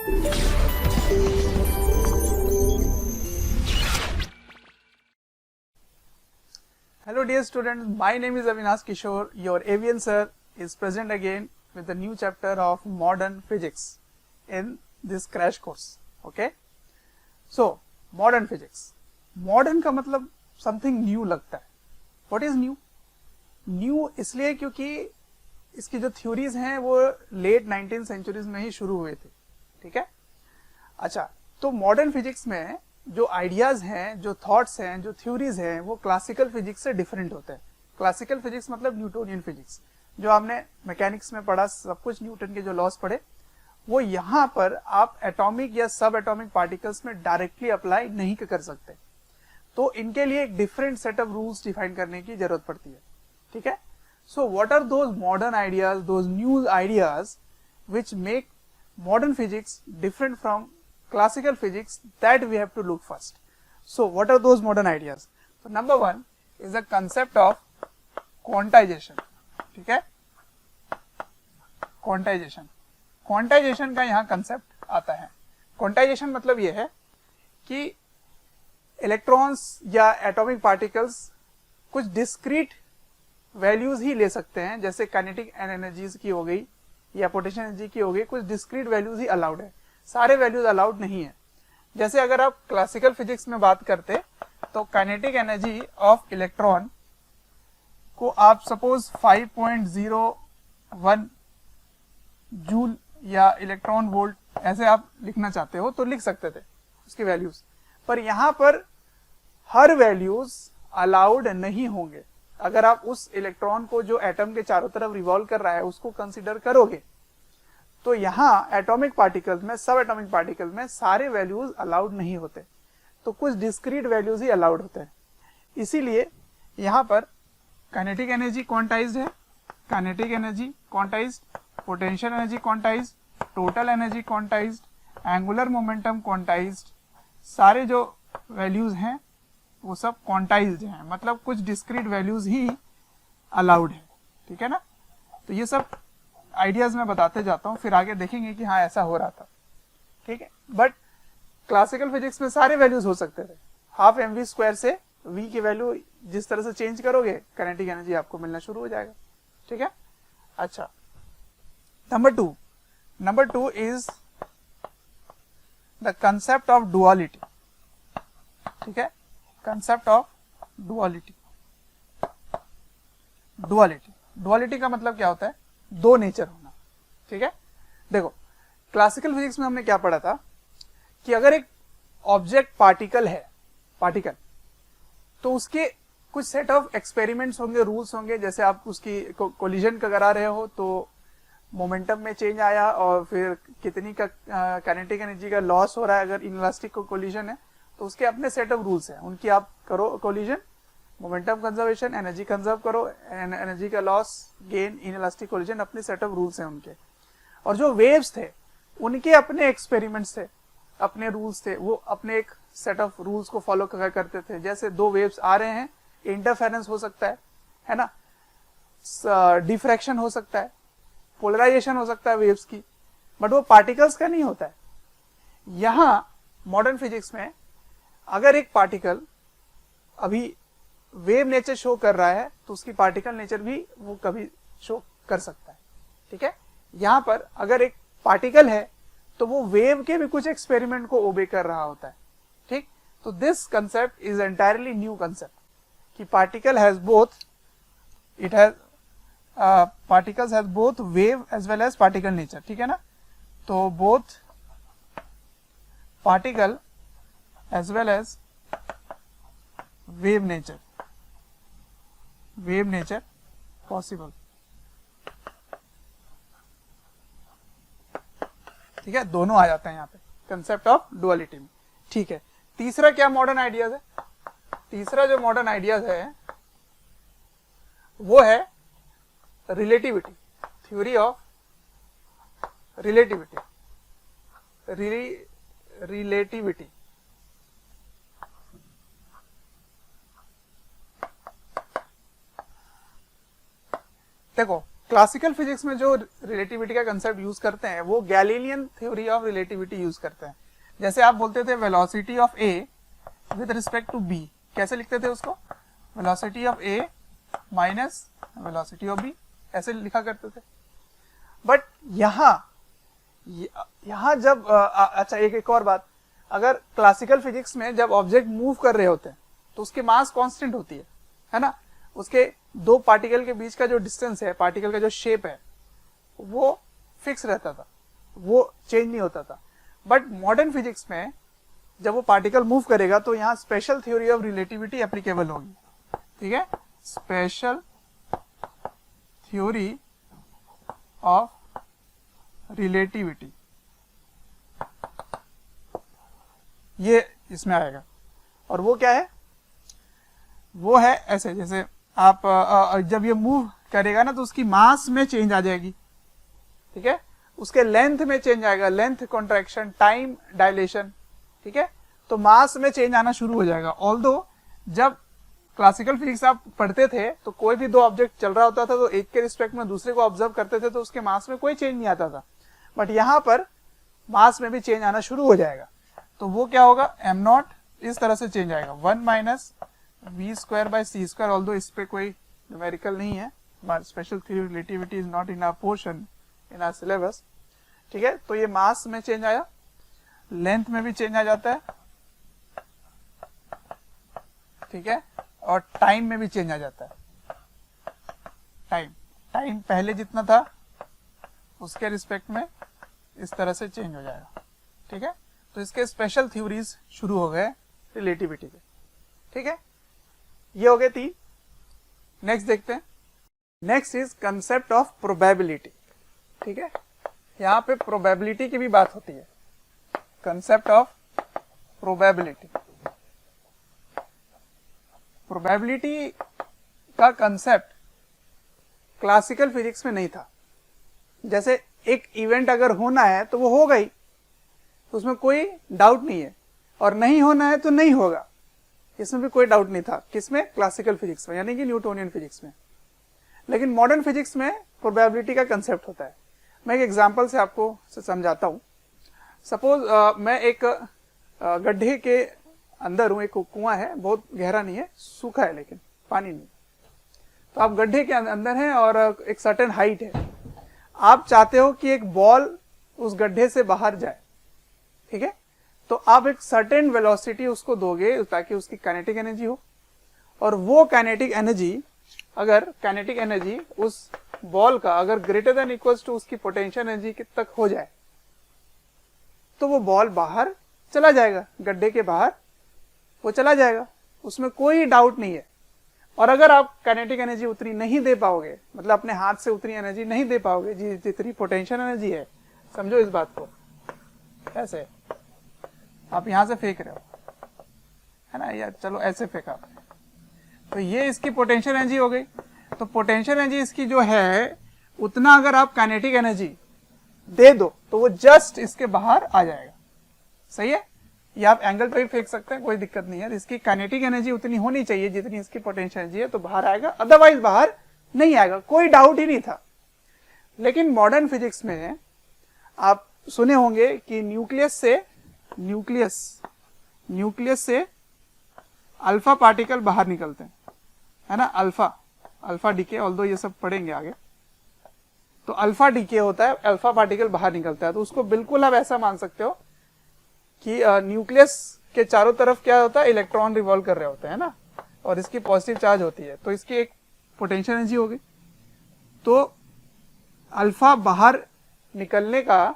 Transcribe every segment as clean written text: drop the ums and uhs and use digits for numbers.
Hello dear students, my name is Avinash Kishore. Your avian sir is present again with a new chapter of modern physics in this crash course. Okay, so modern physics. Modern का मतलब something new लगता है. What is new? New इसलिए क्योंकि इसकी जो theories हैं वो लेट 19th सेंचुरीज में ही शुरू हुए थे. ठीक है. अच्छा, तो मॉडर्न फिजिक्स में जो आइडियाज हैं, जो थॉट्स हैं, जो थ्योरीज हैं, वो क्लासिकल फिजिक्स से डिफरेंट होते हैं. क्लासिकल फिजिक्स मतलब न्यूटोनियन फिजिक्स, जो आपने मैकेनिक्स में पढ़ा, सब कुछ न्यूटन के जो लॉस पढ़े, वो यहाँ पर आप एटॉमिक या सब एटॉमिक पार्टिकल्स में डायरेक्टली अप्लाई नहीं कर सकते. तो इनके लिए एक different set of rules define करने की जरूरत पड़ती है. ठीक है. So what are those modern ideas, those new ideas which make modern physics different from classical physics, that we have to look first. So what are those modern ideas? So number one is the concept of quantization. ठीक है. Quantization का यहाँ concept आता है. Quantization मतलब ये है कि इलेक्ट्रॉन्स या एटॉमिक पार्टिकल्स कुछ डिस्क्रीट वैल्यूज ही ले सकते हैं, जैसे काइनेटिक एनर्जीज की हो गई या पोटेंशियल एनर्जी की हो गई, कुछ डिस्क्रीट वैल्यूज ही अलाउड है, सारे वैल्यूज अलाउड नहीं है. जैसे अगर आप क्लासिकल फिजिक्स में बात करते तो काइनेटिक एनर्जी ऑफ इलेक्ट्रॉन को आप सपोज 5.01 जूल या इलेक्ट्रॉन वोल्ट ऐसे आप लिखना चाहते हो तो लिख सकते थे उसकी वैल्यूज, पर यहां पर हर वैल्यूज अलाउड नहीं होंगे. अगर आप उस इलेक्ट्रॉन को जो एटम के चारों तरफ रिवॉल्व कर रहा है उसको कंसीडर करोगे तो यहाँ एटॉमिक पार्टिकल्स में, सब एटॉमिक पार्टिकल्स में सारे वैल्यूज अलाउड नहीं होते, तो कुछ डिस्क्रीट वैल्यूज ही अलाउड होते हैं. इसीलिए यहाँ पर काइनेटिक एनर्जी क्वांटाइज्ड है, kinetic energy quantized, potential energy quantized, total energy quantized, angular momentum quantized, सारे जो वैल्यूज हैं वो सब क्वांटाइज्ड हैं, मतलब कुछ डिस्क्रीट वैल्यूज ही अलाउड है. ठीक है ना. तो ये सब आइडियाज मैं बताते जाता हूँ, फिर आगे देखेंगे कि हाँ ऐसा हो रहा था. ठीक है. बट क्लासिकल फिजिक्स में सारे वैल्यूज हो सकते थे. हाफ mv स्क्वायर से v की वैल्यू जिस तरह से चेंज करोगे काइनेटिक एनर्जी आपको मिलना शुरू हो जाएगा. ठीक है. अच्छा, number two is the concept of duality. ठीक है. Concept of duality. डुअलिटी का मतलब क्या होता है? दो नेचर होना. ठीक है. देखो, क्लासिकल फिजिक्स में हमने क्या पढ़ा था कि अगर एक ऑब्जेक्ट पार्टिकल है, तो उसके कुछ सेट ऑफ एक्सपेरिमेंट्स होंगे, रूल्स होंगे. जैसे आप उसकी कोलिजन करा रहे हो तो मोमेंटम में चेंज आया और फिर कितनी का काइनेटिक एनर्जी का लॉस हो रहा है. अगर इनइलास्टिक कोलिजन है तो उसके अपने सेट ऑफ रूल्स हैं, उनकी आप करो collision, momentum conservation, energy conserve करो, एनर्जी का लॉस, गेन, इनइलास्टिक कोलिजन, अपने सेट ऑफ रूल्स हैं उनके. और जो वेव्स थे उनके अपने एक्सपेरिमेंट्स थे, अपने रूल्स थे, वो अपने एक सेट ऑफ रूल्स को फॉलो करते थे. जैसे दो वेव्स आ रहे हैं, इंटरफेरेंस हो सकता है ना, डिफ्रैक्शन हो सकता है, पोलराइजेशन हो सकता है वेव्स की, बट वो पार्टिकल्स का नहीं होता है. यहां मॉडर्न फिजिक्स में अगर एक पार्टिकल अभी वेव नेचर शो कर रहा है तो उसकी पार्टिकल नेचर भी वो कभी शो कर सकता है. ठीक है. यहां पर अगर एक पार्टिकल है तो वो वेव के भी कुछ एक्सपेरिमेंट को ओबे कर रहा होता है. ठीक. तो this concept is entirely new concept कि particle has both, it has particles has both wave as well as particle nature. ठीक है ना. तो both particle as well as wave nature possible. ठीक है. दोनों आ जाते हैं यहाँ पे कंसेप्ट ऑफ डुअलिटी में. ठीक है. तीसरा क्या मॉडर्न आइडियाज है? तीसरा जो मॉडर्न आइडियाज है वो है रिलेटिविटी, थ्योरी ऑफ रिलेटिविटी. देखो, क्लासिकल फिजिक्स में जो रिलेटिविटी का कंसेप्ट यूज करते हैं वो Galilean theory of relativity use करते हैं। जैसे आप बोलते थे velocity of A with respect to B, कैसे लिखते थे उसको, velocity of A minus velocity of B, ऐसे लिखा करते थे। बट यहाँ जब अच्छा एक और बात, अगर क्लासिकल फिजिक्स में जब ऑब्जेक्ट मूव कर रहे होते हैं तो उसकी मास कांस्टेंट होती है ना, उसके दो पार्टिकल के बीच का जो डिस्टेंस है, पार्टिकल का जो शेप है वो फिक्स रहता था, वो चेंज नहीं होता था। बट मॉडर्न फिजिक्स में जब वो पार्टिकल मूव करेगा तो यहाँ special theory of relativity applicable होगी, ठीक है, स्पेशल थ्योरी ऑफ रिलेटिविटी, ये इसमें आएगा। और वो क्या है, वो है ऐसे, जैसे आप जब ये मूव करेगा ना तो उसकी मास में चेंज आ जाएगी, ठीक है, उसके लेंथ में चेंज आएगा, लेंथ कॉन्ट्रैक्शन, टाइम डायलेशन, ठीक है, तो मास में चेंज आना शुरू हो जाएगा। ऑल्दो जब क्लासिकल फिजिक्स आप पढ़ते थे तो कोई भी दो ऑब्जेक्ट चल रहा होता था तो एक के रिस्पेक्ट में दूसरे को ऑब्जर्व करते थे तो उसके मास में कोई चेंज नहीं आता था, बट यहाँ पर मास में भी चेंज आना शुरू हो जाएगा। तो वो क्या होगा, एम नॉट इस तरह से चेंज आएगा, 1 minus v square by c square, although इस पे कोई न्यूमेरिकल नहीं है, special theory of relativity is not in our portion in our syllabus, ठीक है। तो ये मास में चेंज आया, लेंथ में भी चेंज आ जाता है, ठीक है, और टाइम में भी चेंज आ जाता है। टाइम पहले जितना था उसके रिस्पेक्ट में इस तरह से चेंज हो जाएगा, ठीक है। तो इसके स्पेशल थ्योरीज शुरू हो गए रिलेटिविटी के, ठीक है। ये हो गए 3। नेक्स्ट देखते हैं, next is concept of probability, ठीक है। यहाँ पे प्रोबेबिलिटी की भी बात होती है, कंसेप्ट ऑफ प्रोबेबिलिटी। प्रोबेबिलिटी का कंसेप्ट क्लासिकल फिजिक्स में नहीं था। जैसे एक इवेंट अगर होना है तो वो होगा ही, तो उसमें कोई डाउट नहीं है, और नहीं होना है तो नहीं होगा, इसमें भी कोई डाउट नहीं था। किसमें, क्लासिकल फिजिक्स में, यानी कि न्यूटोनियन फिजिक्स में। लेकिन मॉडर्न फिजिक्स में प्रोबेबिलिटी का कंसेप्ट होता है। मैं एक एग्जांपल से आपको समझाता हूँ। सपोज मैं एक गड्ढे के अंदर हूँ, एक कुआं है, बहुत गहरा नहीं है, सूखा है लेकिन पानी नहीं। तो आप गड्ढे के अंदर हैं और एक सर्टेन हाइट है, आप चाहते हो कि एक बॉल उस गड्ढे से बाहर जाए, ठीक है। तो आप एक सर्टेन वेलोसिटी उसको दोगे ताकि उसकी काइनेटिक एनर्जी हो, और वो काइनेटिक एनर्जी, अगर काइनेटिक एनर्जी उस बॉल का अगर ग्रेटर देन इक्वल्स टू उसकी पोटेंशियल एनर्जी तक हो जाए तो वो बॉल बाहर चला जाएगा, गड्ढे के बाहर वो चला जाएगा, उसमें कोई डाउट नहीं है। और अगर आप काइनेटिक एनर्जी उतनी नहीं दे पाओगे, मतलब अपने हाथ से उतनी एनर्जी नहीं दे पाओगे जितनी पोटेंशियल एनर्जी है, समझो इस बात को, ऐसे आप यहां से फेंक रहे हो, है ना, या चलो ऐसे फेंका आपने, तो ये इसकी पोटेंशियल एनर्जी हो गई। तो पोटेंशियल एनर्जी इसकी जो है उतना अगर आप काइनेटिक एनर्जी दे दो तो वो जस्ट इसके बाहर आ जाएगा, सही है। या आप एंगल पे भी फेंक सकते हैं, कोई दिक्कत नहीं है। इसकी काइनेटिक एनर्जी उतनी होनी चाहिए जितनी इसकी पोटेंशियल एनर्जी है, तो बाहर आएगा, अदरवाइज बाहर नहीं आएगा, कोई डाउट ही नहीं था। लेकिन मॉडर्न फिजिक्स में आप सुने होंगे कि न्यूक्लियस से अल्फा पार्टिकल बाहर निकलते हैं, है ना, अल्फा डीके, ऑल्दो ये सब पढ़ेंगे आगे। तो अल्फा डीके होता है, अल्फा पार्टिकल बाहर निकलता है। तो उसको बिल्कुल आप ऐसा मान सकते हो कि न्यूक्लियस के चारों तरफ क्या होता है, इलेक्ट्रॉन रिवॉल्व कर रहे होते हैं ना, और इसकी पॉजिटिव चार्ज होती है, तो इसकी एक पोटेंशियल एनर्जी होगी। तो अल्फा बाहर निकलने का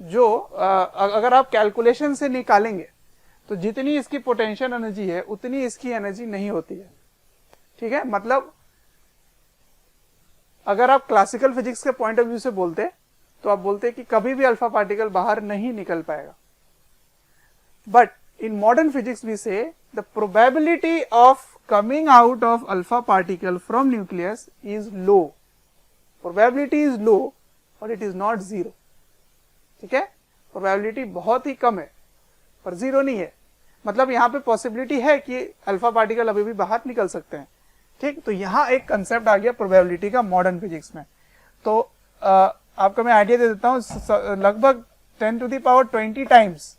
जो अगर आप कैलकुलेशन से निकालेंगे तो जितनी इसकी पोटेंशियल एनर्जी है उतनी इसकी एनर्जी नहीं होती है, ठीक है। मतलब अगर आप क्लासिकल फिजिक्स के पॉइंट ऑफ व्यू से बोलते तो आप बोलते कि कभी भी अल्फा पार्टिकल बाहर नहीं निकल पाएगा। But in modern physics we say the probability of coming out of alpha particle from nucleus is low, probability is low और इट इज नॉट जीरो, ठीक है। प्रोबेबिलिटी बहुत ही कम है पर जीरो नहीं है, मतलब यहाँ पे पॉसिबिलिटी है कि अल्फा पार्टिकल अभी भी बाहर निकल सकते हैं, ठीक। तो यहाँ एक कंसेप्ट आ गया प्रोबेबिलिटी का मॉडर्न फिजिक्स में। तो आपको मैं आइडिया दे देता हूँ, लगभग 10⁻20 टाइम्स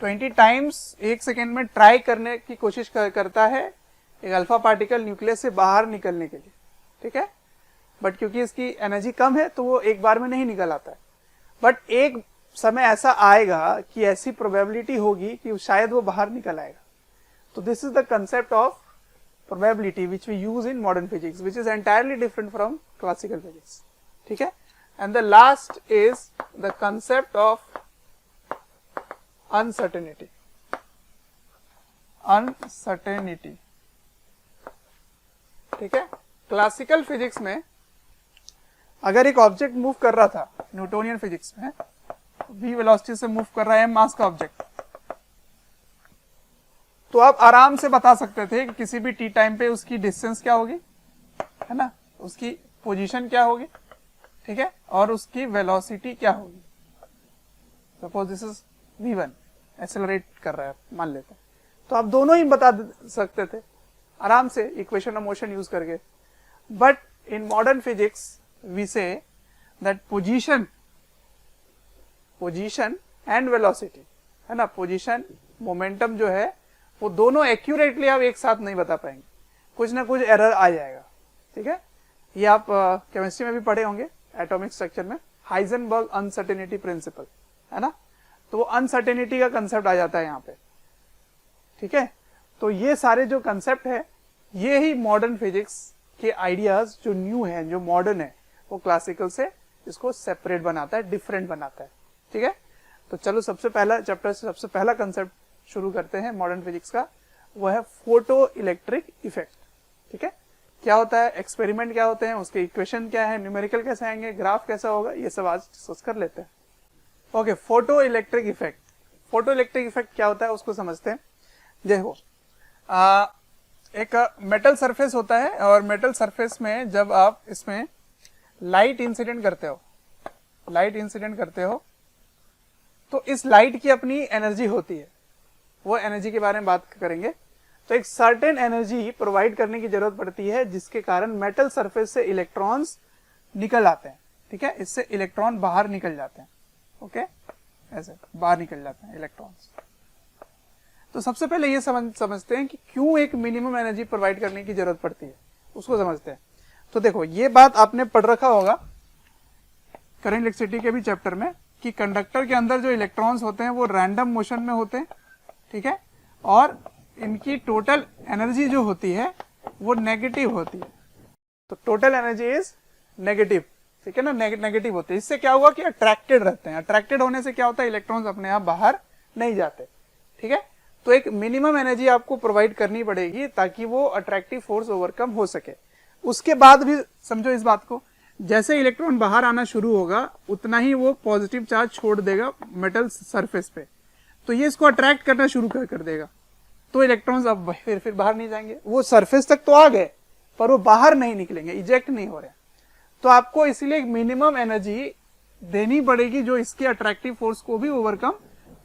20 टाइम्स एक सेकेंड में ट्राई करने की कोशिश करता है एक अल्फा पार्टिकल न्यूक्लियस से बाहर निकलने के लिए, ठीक है। बट क्योंकि इसकी एनर्जी कम है तो वो एक बार में नहीं निकल आता है, बट एक समय ऐसा आएगा कि ऐसी प्रोबेबिलिटी होगी कि शायद वो बाहर निकल आएगा। तो this is the concept of probability which we use in modern physics, which is entirely different from classical physics, ठीक है। and the last is the concept of uncertainty, ठीक है। क्लासिकल फिजिक्स में अगर एक ऑब्जेक्ट मूव कर रहा था, न्यूटोनियन फिजिक्स में v वेलोसिटी से मूव कर रहा है मास का ऑब्जेक्ट, तो आप आराम से बता सकते थे कि किसी भी टी टाइम पे उसकी डिस्टेंस क्या होगी, है ना, उसकी पोजीशन क्या होगी, ठीक है, और उसकी वेलोसिटी क्या होगी। Suppose this is v1, accelerate कर रहा है मान लेते हैं, तो आप दोनों ही बता सकते थे आराम से इक्वेशन ऑफ मोशन यूज करके। But in modern physics we see that position and velocity, है ना, पोजीशन मोमेंटम जो है वो दोनों एक्यूरेटली आप एक साथ नहीं बता पाएंगे, कुछ ना कुछ एरर आ जाएगा, ठीक है। ये आप केमिस्ट्री में भी पढ़े होंगे एटॉमिक स्ट्रक्चर में, हाइजेनबर्ग अनसर्टेनिटी प्रिंसिपल, है ना, तो वो अनसर्टेनिटी का कंसेप्ट आ जाता है यहाँ पे, ठीक है। तो ये सारे जो कंसेप्ट है ये ही मॉडर्न फिजिक्स के आइडियाज जो न्यू है, जो मॉडर्न है, वो क्लासिकल से इसको सेपरेट बनाता है, डिफरेंट बनाता है, ठीक है। तो चलो सबसे पहला चैप्टर से सबसे पहला कंसेप्ट शुरू करते हैं मॉडर्न फिजिक्स का, वो है फोटो इलेक्ट्रिक इफेक्ट, ठीक है। क्या होता है, एक्सपेरिमेंट क्या होते हैं, उसके इक्वेशन क्या है, न्यूमेरिकल कैसे आएंगे, ग्राफ कैसा होगा, ये सब आज डिस्कस कर लेते हैं। Okay, photo electric effect. Photo electric effect क्या होता है उसको समझते हैं। देखो, एक मेटल सरफेस होता है और मेटल सरफेस में जब आप इसमें लाइट इंसिडेंट करते हो तो इस लाइट की अपनी एनर्जी होती है, वो एनर्जी के बारे में बात करेंगे। तो एक सर्टेन एनर्जी प्रोवाइड करने की जरूरत पड़ती है जिसके कारण मेटल सरफेस से इलेक्ट्रॉन्स निकल आते हैं, ठीक है, इससे इलेक्ट्रॉन बाहर निकल जाते हैं, ओके, ऐसे बाहर निकल जाते हैं इलेक्ट्रॉन्स। तो सबसे पहले ये समझते हैं कि क्यों एक मिनिमम एनर्जी प्रोवाइड करने की जरूरत पड़ती है, उसको समझते हैं। तो देखो, ये बात आपने पढ़ रखा होगा करंट इलेक्ट्रिसिटी के भी चैप्टर में कि कंडक्टर के अंदर जो इलेक्ट्रॉन्स होते हैं वो रैंडम मोशन में होते हैं, ठीक है, और इनकी टोटल एनर्जी जो होती है वो नेगेटिव होती है। तो टोटल एनर्जी इज नेगेटिव, ठीक है ना, नेगेटिव होती है। इससे क्या हुआ कि अट्रैक्टेड रहते हैं। अट्रैक्टेड होने से क्या होता है, इलेक्ट्रॉन्स अपने आप बाहर नहीं जाते, ठीक है। तो एक मिनिमम एनर्जी आपको प्रोवाइड करनी पड़ेगी ताकि वो अट्रैक्टिव फोर्स ओवरकम हो सके। उसके बाद भी समझो इस बात को, जैसे इलेक्ट्रॉन बाहर आना शुरू होगा उतना ही वो पॉजिटिव चार्ज छोड़ देगा मेटल सरफेस पे, तो ये इसको अट्रैक्ट करना शुरू कर देगा। तो इलेक्ट्रॉन्स अब फिर बाहर नहीं जाएंगे, वो सरफेस तक तो आ गए पर वो बाहर नहीं निकलेंगे, इजेक्ट नहीं हो रहे। तो आपको इसलिए एक मिनिमम एनर्जी देनी पड़ेगी जो इसके अट्रैक्टिव फोर्स को भी ओवरकम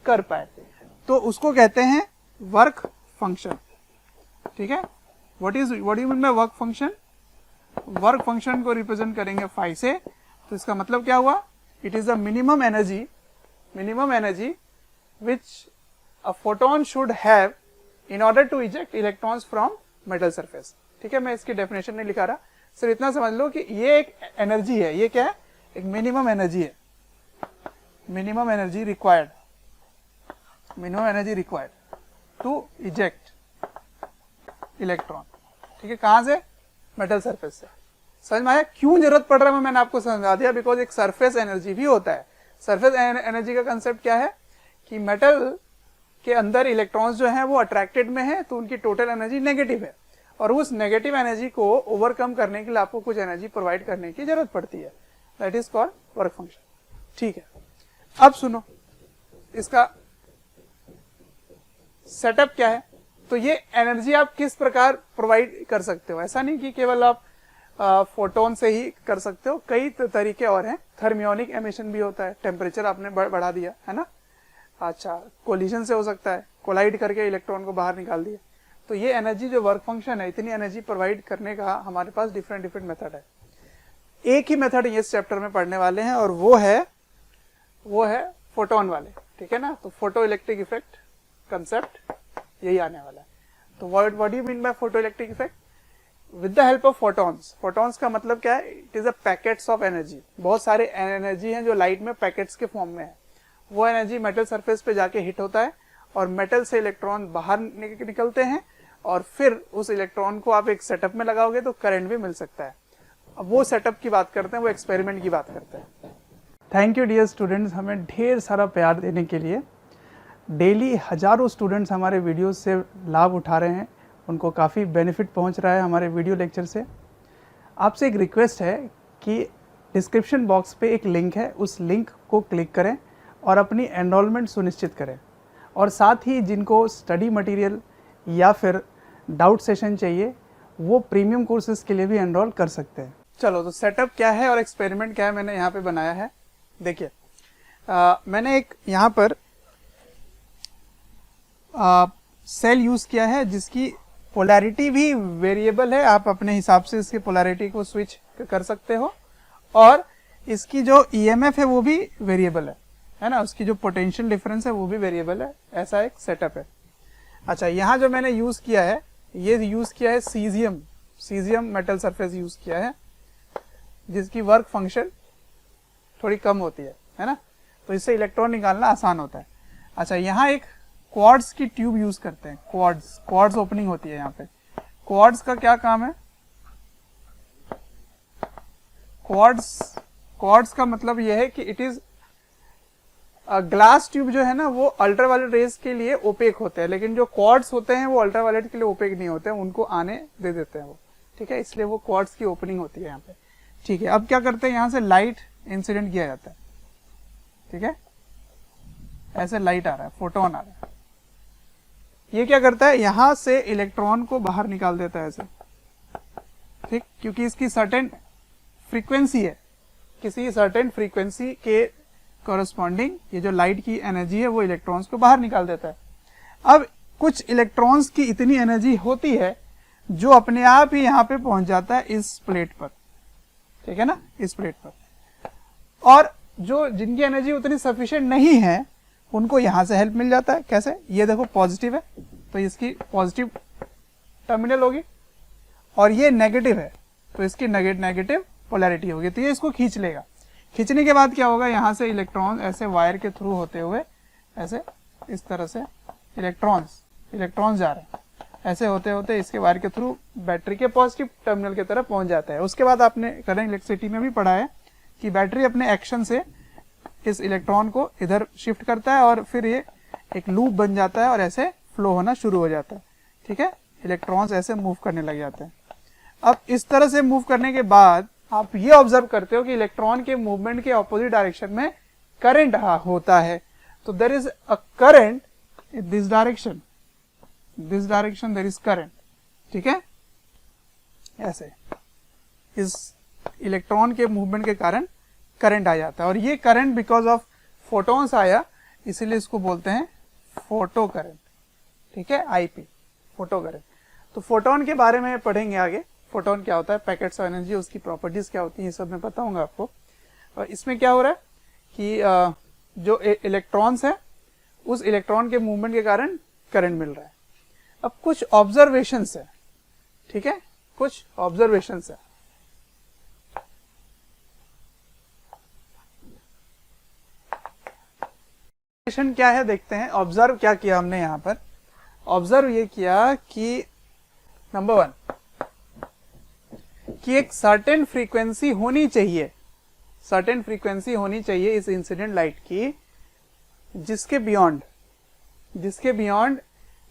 कर पाए। तो उसको कहते हैं वर्क फंक्शन, ठीक है। What you mean by work function? Work function को रिप्रेजेंट करेंगे फाई से। तो इसका मतलब क्या हुआ, it is the minimum energy which a photon should have in order to eject electrons from metal surface, ठीक है। मैं इसकी डेफिनेशन नहीं लिखा रहा, सिर्फ इतना समझ लो कि ये एक एनर्जी है, ये क्या है, एक मिनिमम एनर्जी है, minimum energy required to eject electron, ठीक है। कहां से, मेटल सरफेस से। समझ में आया क्यों जरूरत पड़ रहा है, मैंने आपको समझा दिया, बिकॉज एक सरफेस एनर्जी भी होता है। सरफेस एनर्जी का कंसेप्ट क्या है कि मेटल के अंदर इलेक्ट्रॉन्स जो हैं वो अट्रैक्टेड में है, तो उनकी टोटल एनर्जी नेगेटिव है, और उस नेगेटिव एनर्जी को ओवरकम करने के लिए आपको कुछ एनर्जी प्रोवाइड करने की जरूरत पड़ती है, that is called work function, ठीक है। अब सुनो इसका सेटअप क्या है। तो ये एनर्जी आप किस प्रकार प्रोवाइड कर सकते हो, ऐसा नहीं कि केवल आप फोटोन से ही कर सकते हो, कई तरीके और हैं। थर्मियोनिक एमिशन भी होता है, टेम्परेचर आपने बढ़ा दिया, है ना, अच्छा, कोलिजन से हो सकता है, कोलाइड करके इलेक्ट्रॉन को बाहर निकाल दिया। तो ये एनर्जी जो वर्क फंक्शन है, इतनी एनर्जी प्रोवाइड करने का हमारे पास डिफरेंट मेथड है। एक ही मेथड इस चैप्टर में पढ़ने वाले हैं और वो है फोटोन वाले, ठीक है ना। तो फोटो इलेक्ट्रिक इफेक्ट कंसेप्ट यही आने वाला है। तो what do you mean by photo electric effect? With the help of photons. Photons का मतलब क्या है? It is a packets of energy. बहुत सारे एनर्जी हैं जो लाइट में पैकेट्स के फॉर्म में है। वो एनर्जी मेटल सरफेस पे जाके हिट होता है और मेटल से इलेक्ट्रॉन बाहर निकलते हैं और फिर उस इलेक्ट्रॉन को आप एक सेटअप में लगाओगे तो करंट भी मिल सकता है। अब वो सेटअप की बात करते हैं, वो एक्सपेरिमेंट की बात करते हैं। थैंक यू डियर स्टूडेंट्स, हमें ढेर सारा प्यार देने के लिए। डेली हजारों स्टूडेंट्स हमारे वीडियोस से लाभ उठा रहे हैं, उनको काफ़ी बेनिफिट पहुंच रहा है हमारे वीडियो लेक्चर से। आपसे एक रिक्वेस्ट है कि डिस्क्रिप्शन बॉक्स पे एक लिंक है, उस लिंक को क्लिक करें और अपनी एनरोलमेंट सुनिश्चित करें। और साथ ही जिनको स्टडी मटेरियल या फिर डाउट सेशन चाहिए वो प्रीमियम कोर्सेज के लिए भी एनरोल कर सकते हैं। चलो, तो सेटअप क्या है और एक्सपेरिमेंट क्या है मैंने यहाँ पे बनाया है। देखिए, मैंने एक यहाँ पर सेल यूज़ किया है जिसकी पोलैरिटी भी वेरिएबल है। आप अपने हिसाब से इसकी पोलैरिटी को स्विच कर सकते हो और इसकी जो ईएमएफ है वो भी वेरिएबल है ना। उसकी जो पोटेंशियल डिफरेंस है वो भी वेरिएबल है। ऐसा एक सेटअप है। अच्छा, यहाँ जो मैंने यूज़ किया है, ये यूज़ किया है सीजियम मेटल सरफेस यूज़ किया है जिसकी वर्क फंक्शन थोड़ी कम होती है ना। तो इससे इलेक्ट्रॉन निकालना आसान होता है। अच्छा, यहाँ एक क्वार्ट्ज की ट्यूब यूज करते हैं। क्वार्ट्ज ओपनिंग होती है यहाँ पे। क्वार्ट्ज का क्या काम है? क्वार्ट्ज का मतलब यह है कि इट इज ग्लास ट्यूब जो है ना वो अल्ट्रावायलेट रेज के लिए ओपेक होते हैं, लेकिन जो क्वार्ट्ज होते हैं वो अल्ट्रावायलेट के लिए ओपेक नहीं होते हैं, उनको आने दे देते हैं वो, ठीक है। इसलिए वो क्वार्ट्ज की ओपनिंग होती है यहाँ पे, ठीक है। अब क्या करते हैं, यहाँ से लाइट इंसिडेंट किया जाता है, ठीक है। ऐसे लाइट आ रहा है, फोटोन आ रहा है। ये क्या करता है, यहां से इलेक्ट्रॉन को बाहर निकाल देता है ऐसे, ठीक, क्योंकि इसकी सर्टेन फ्रीक्वेंसी है। किसी सर्टेन फ्रीक्वेंसी के कॉरस्पॉन्डिंग ये जो लाइट की एनर्जी है वो इलेक्ट्रॉन्स को बाहर निकाल देता है। अब कुछ इलेक्ट्रॉन्स की इतनी एनर्जी होती है जो अपने आप ही यहाँ पे पहुंच जाता है इस प्लेट पर, ठीक है ना, इस प्लेट पर। और जो जिनकी एनर्जी उतनी सफिशिएंट नहीं है उनको यहां से हेल्प मिल जाता है। कैसे? ये देखो पॉजिटिव है तो इसकी पॉजिटिव टर्मिनल होगी और ये नेगेटिव है तो इसकी नेगेटिव पोलैरिटी होगी। तो ये इसको खींच लेगा। खींचने के बाद क्या होगा, यहां से इलेक्ट्रॉन ऐसे वायर के थ्रू होते हुए ऐसे इस तरह से इलेक्ट्रॉन्स जा रहे हैं, ऐसे होते होते इसके वायर के थ्रू बैटरी के पॉजिटिव टर्मिनल की तरफ पहुंच जाता है। उसके बाद आपने करंट इलेक्ट्रिसिटी में भी पढ़ा है कि बैटरी अपने एक्शन से इस इलेक्ट्रॉन को इधर शिफ्ट करता है और फिर ये एक लूप बन जाता है और ऐसे फ्लो होना शुरू हो जाता है, ठीक है। इलेक्ट्रॉन्स ऐसे मूव करने लग जाते हैं। अब इस तरह से मूव करने के बाद आप ये ऑब्जर्व करते हो कि इलेक्ट्रॉन के मूवमेंट के ऑपोजिट डायरेक्शन में करंट होता है। तो there is a current in this direction there is current, ठीक है। ऐसे इस इलेक्ट्रॉन के मूवमेंट के कारण करंट आ जाता है और ये करंट बिकॉज ऑफ फोटॉन्स आया, इसीलिए इसको बोलते हैं फोटो करंट, ठीक है, आईपी, फोटो करंट। तो फोटोन के बारे में पढ़ेंगे आगे। फोटोन क्या होता है, पैकेट्स ऑफ एनर्जी, उसकी प्रॉपर्टीज क्या होती हैं, ये सब मैं बताऊंगा आपको। और इसमें क्या हो रहा है कि जो इलेक्ट्रॉन्स है उस इलेक्ट्रॉन के मूवमेंट के कारण करंट मिल रहा है। अब कुछ ऑब्जर्वेशंस है, ठीक है, कुछ ऑब्जर्वेशंस है। क्या है देखते हैं। ऑब्जर्व क्या किया हमने यहाँ पर, ऑब्जर्व ये किया कि नंबर 1 कि एक सर्टेन फ्रीक्वेंसी होनी चाहिए, सर्टेन फ्रीक्वेंसी होनी चाहिए इस इंसिडेंट लाइट की जिसके बियॉन्ड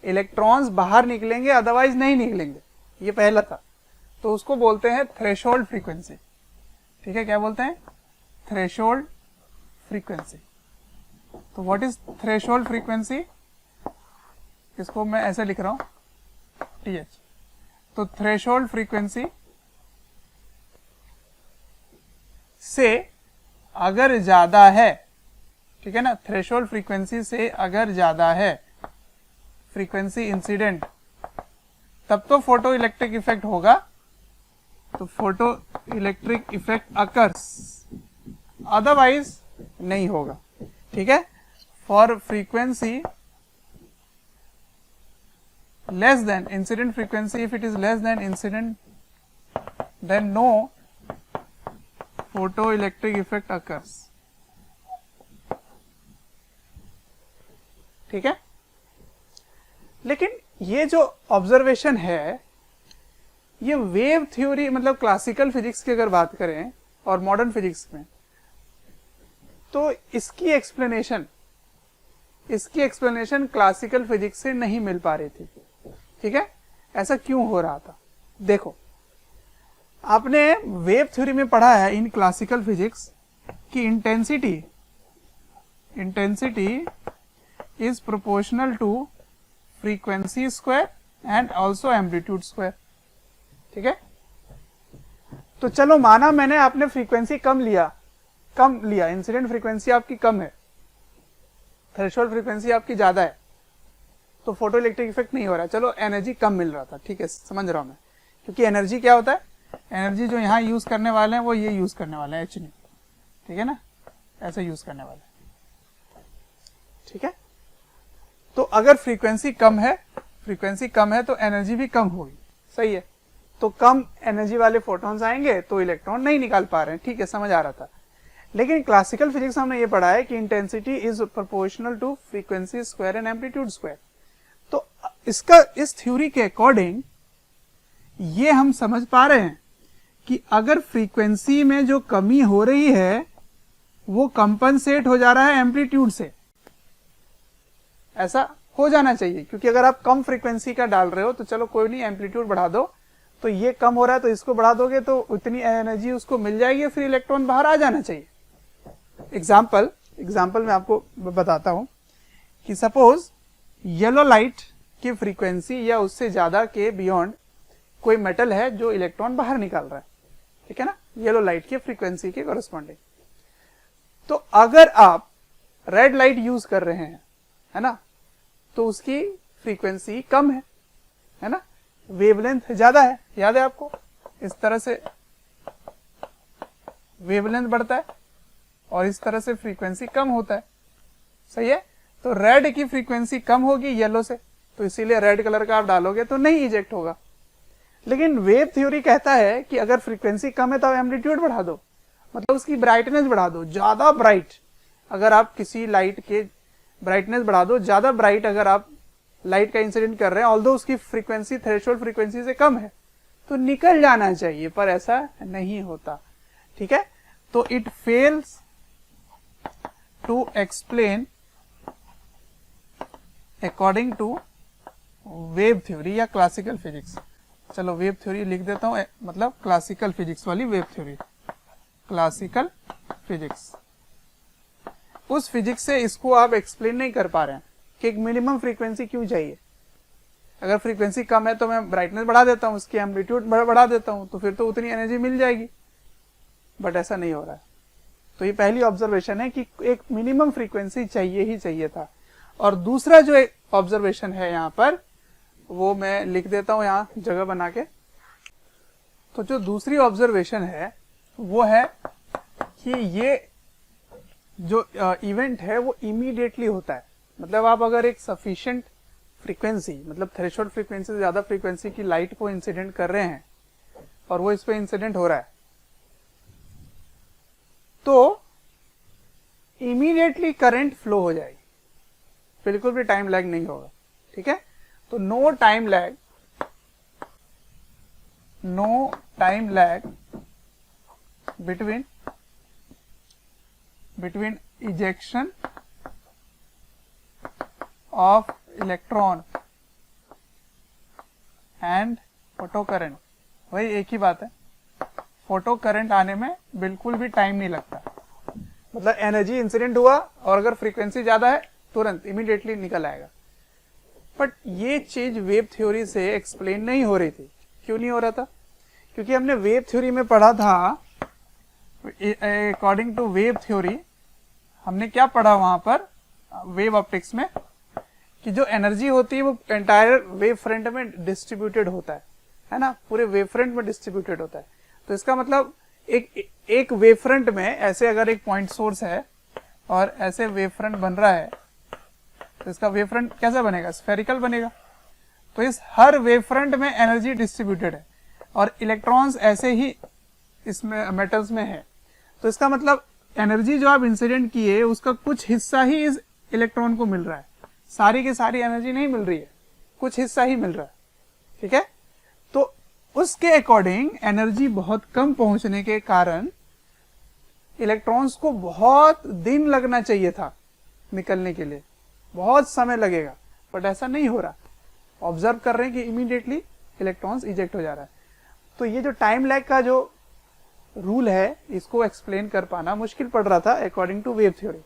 इलेक्ट्रॉन्स बाहर निकलेंगे, अदरवाइज नहीं निकलेंगे। ये पहला था। तो उसको बोलते हैं थ्रेशोल्ड फ्रीक्वेंसी, ठीक है। क्या बोलते हैं? Threshold frequency. तो व्हाट इज थ्रेशोल्ड फ्रीक्वेंसी? इसको मैं ऐसे लिख रहा हूं, TH। तो थ्रेशोल्ड फ्रीक्वेंसी से अगर ज्यादा है, ठीक है ना, थ्रेशोल्ड फ्रीक्वेंसी से अगर ज्यादा है फ्रीक्वेंसी इंसिडेंट, तब तो फोटो इलेक्ट्रिक इफेक्ट होगा। तो photo electric effect occurs, otherwise नहीं होगा, ठीक है। For frequency less than incident frequency, if it is less than incident, then no photoelectric effect occurs, ठीक है। लेकिन ये जो ऑब्जर्वेशन है ये वेव थ्योरी मतलब क्लासिकल फिजिक्स की अगर बात करें और मॉडर्न फिजिक्स में, तो इसकी एक्सप्लेनेशन क्लासिकल फिजिक्स से नहीं मिल पा रही थी, ठीक है। ऐसा क्यों हो रहा था? देखो, आपने वेव थ्योरी में पढ़ा है इन क्लासिकल फिजिक्स कि intensity is proportional to frequency square and also amplitude square, ठीक है। तो चलो माना मैंने आपने फ्रीक्वेंसी कम लिया, इंसिडेंट फ्रीक्वेंसी आपकी कम है, थ्रेशोल्ड फ्रीक्वेंसी आपकी ज्यादा है, तो फोटो इलेक्ट्रिक इफेक्ट नहीं हो रहा है, चलो एनर्जी कम मिल रहा था, ठीक है, समझ रहा हूं मैं। क्योंकि एनर्जी क्या होता है, एनर्जी जो यहाँ यूज करने वाले हैं वो ये यूज करने वाले हैं, एच नहीं, ठीक है ना, ऐसे यूज करने वाले हैं, ठीक है। तो अगर फ्रीक्वेंसी कम है तो एनर्जी भी कम होगी, सही है। तो कम एनर्जी वाले फोटॉन्स आएंगे तो इलेक्ट्रॉन नहीं निकाल पा रहे हैं, ठीक है, समझ आ रहा था। लेकिन क्लासिकल फिजिक्स हमने ये पढ़ा है कि intensity is proportional to frequency square and amplitude square. तो इस थ्योरी के अकॉर्डिंग ये हम समझ पा रहे हैं कि अगर फ्रीक्वेंसी में जो कमी हो रही है वो कंपनसेट हो जा रहा है एम्पलीट्यूड से, ऐसा हो जाना चाहिए। क्योंकि अगर आप कम फ्रीक्वेंसी का डाल रहे हो तो चलो कोई नहीं, एम्पलीट्यूड बढ़ा दो, तो ये कम हो रहा है तो इसको बढ़ा दोगे तो उतनी एनर्जी उसको मिल जाएगी, फिर इलेक्ट्रॉन बाहर आ जाना चाहिए। एग्जाम्पल मैं आपको बताता हूं कि सपोज येलो लाइट की फ्रीक्वेंसी या उससे ज्यादा के बियॉन्ड कोई मेटल है जो इलेक्ट्रॉन बाहर निकाल रहा है, ठीक है ना, येलो लाइट की फ्रीक्वेंसी के कॉरेस्पॉन्डिंग। तो अगर आप रेड लाइट यूज कर रहे हैं, है ना, तो उसकी फ्रीक्वेंसी कम है ना, वेवलेंथ ज्यादा है, याद है आपको, इस तरह से वेवलेंथ बढ़ता है और इस तरह से फ्रीक्वेंसी कम होता है, सही है। तो रेड की फ्रीक्वेंसी कम होगी येलो से, तो इसीलिए रेड कलर का आप डालोगे तो नहीं इजेक्ट होगा। लेकिन वेव थ्योरी कहता है कि अगर फ्रीक्वेंसी कम है तो एम्पलीट्यूड बढ़ा दो, मतलब उसकी ब्राइटनेस बढ़ा दो, ज्यादा ब्राइट। अगर आप किसी लाइट के ब्राइटनेस बढ़ा दो, ज्यादा ब्राइट अगर आप लाइट का इंसिडेंट कर रहे हैं, ऑल्दो उसकी फ्रीक्वेंसी थ्रेशोल्ड फ्रीक्वेंसी से कम है, तो निकल जाना चाहिए, पर ऐसा नहीं होता, ठीक है। तो it fails to explain according to wave theory या क्लासिकल फिजिक्स। चलो वेव थ्योरी लिख देता हूं, मतलब क्लासिकल फिजिक्स वाली वेव थ्योरी, क्लासिकल फिजिक्स। उस फिजिक्स से इसको आप एक्सप्लेन नहीं कर पा रहे हैं कि एक मिनिमम फ्रीक्वेंसी क्यों चाहिए। अगर फ्रीक्वेंसी कम है तो मैं ब्राइटनेस बढ़ा देता हूं, उसकी एम्पलीट्यूड बढ़ा देता हूं, तो फिर तो उतनी एनर्जी मिल जाएगी, बट ऐसा नहीं हो रहा है। तो ये पहली ऑब्जर्वेशन है कि एक मिनिमम फ्रीक्वेंसी चाहिए ही चाहिए था। और दूसरा जो एक ऑब्जर्वेशन है यहाँ पर, वो मैं लिख देता हूं यहाँ जगह बना के। तो जो दूसरी ऑब्जर्वेशन है वो है कि ये जो इवेंट है वो इमीडिएटली होता है। मतलब आप अगर एक सफिशिएंट फ्रीक्वेंसी, मतलब थ्रेशोल्ड फ्रीक्वेंसी से ज्यादा फ्रीक्वेंसी की लाइट को इंसिडेंट कर रहे हैं और वो इस पे इंसिडेंट हो रहा है, तो इमीडिएटली करंट फ्लो हो जाएगी, बिल्कुल भी टाइम लैग नहीं होगा, ठीक है। तो no time lag between ejection of electron and photo current। वही एक ही बात है, फोटो करंट आने में बिल्कुल भी टाइम नहीं लगता। मतलब एनर्जी इंसिडेंट हुआ और अगर फ्रीक्वेंसी ज्यादा है तुरंत इमीडिएटली निकल आएगा। बट ये चीज वेव थ्योरी से एक्सप्लेन नहीं हो रही थी। क्यों नहीं हो रहा था? क्योंकि हमने वेव थ्योरी में पढ़ा था, अकॉर्डिंग टू वेव थ्योरी हमने क्या पढ़ा वहां पर वेव ऑप्टिक्स में, कि जो एनर्जी होती है वो एंटायर वेव फ्रंट में डिस्ट्रीब्यूटेड होता है ना, पूरे वेव फ्रंट में डिस्ट्रीब्यूटेड होता है। तो इसका मतलब एक वेव फ्रंट में ऐसे अगर एक पॉइंट सोर्स है और ऐसे वेव फ्रंट बन रहा है तो इसका वेव फ्रंट कैसा बनेगा, स्फेरिकल बनेगा। तो इस हर वेव फ्रंट में एनर्जी डिस्ट्रीब्यूटेड है और इलेक्ट्रॉन्स ऐसे ही इसमें मेटल्स में है। तो इसका मतलब एनर्जी जो आप इंसिडेंट किए उसका कुछ हिस्सा ही इस इलेक्ट्रॉन को मिल रहा है, सारी की सारी एनर्जी नहीं मिल रही है, कुछ हिस्सा ही मिल रहा है, ठीक है। तो उसके अकॉर्डिंग एनर्जी बहुत कम पहुंचने के कारण इलेक्ट्रॉन्स को बहुत दिन लगना चाहिए था निकलने के लिए, बहुत समय लगेगा, बट ऐसा नहीं हो रहा। ऑब्जर्व कर रहे हैं कि इमीडिएटली इलेक्ट्रॉन्स इजेक्ट हो जा रहा है। तो ये जो टाइम लैग का जो रूल है इसको एक्सप्लेन कर पाना मुश्किल पड़ रहा था अकॉर्डिंग टू वेव थ्योरी,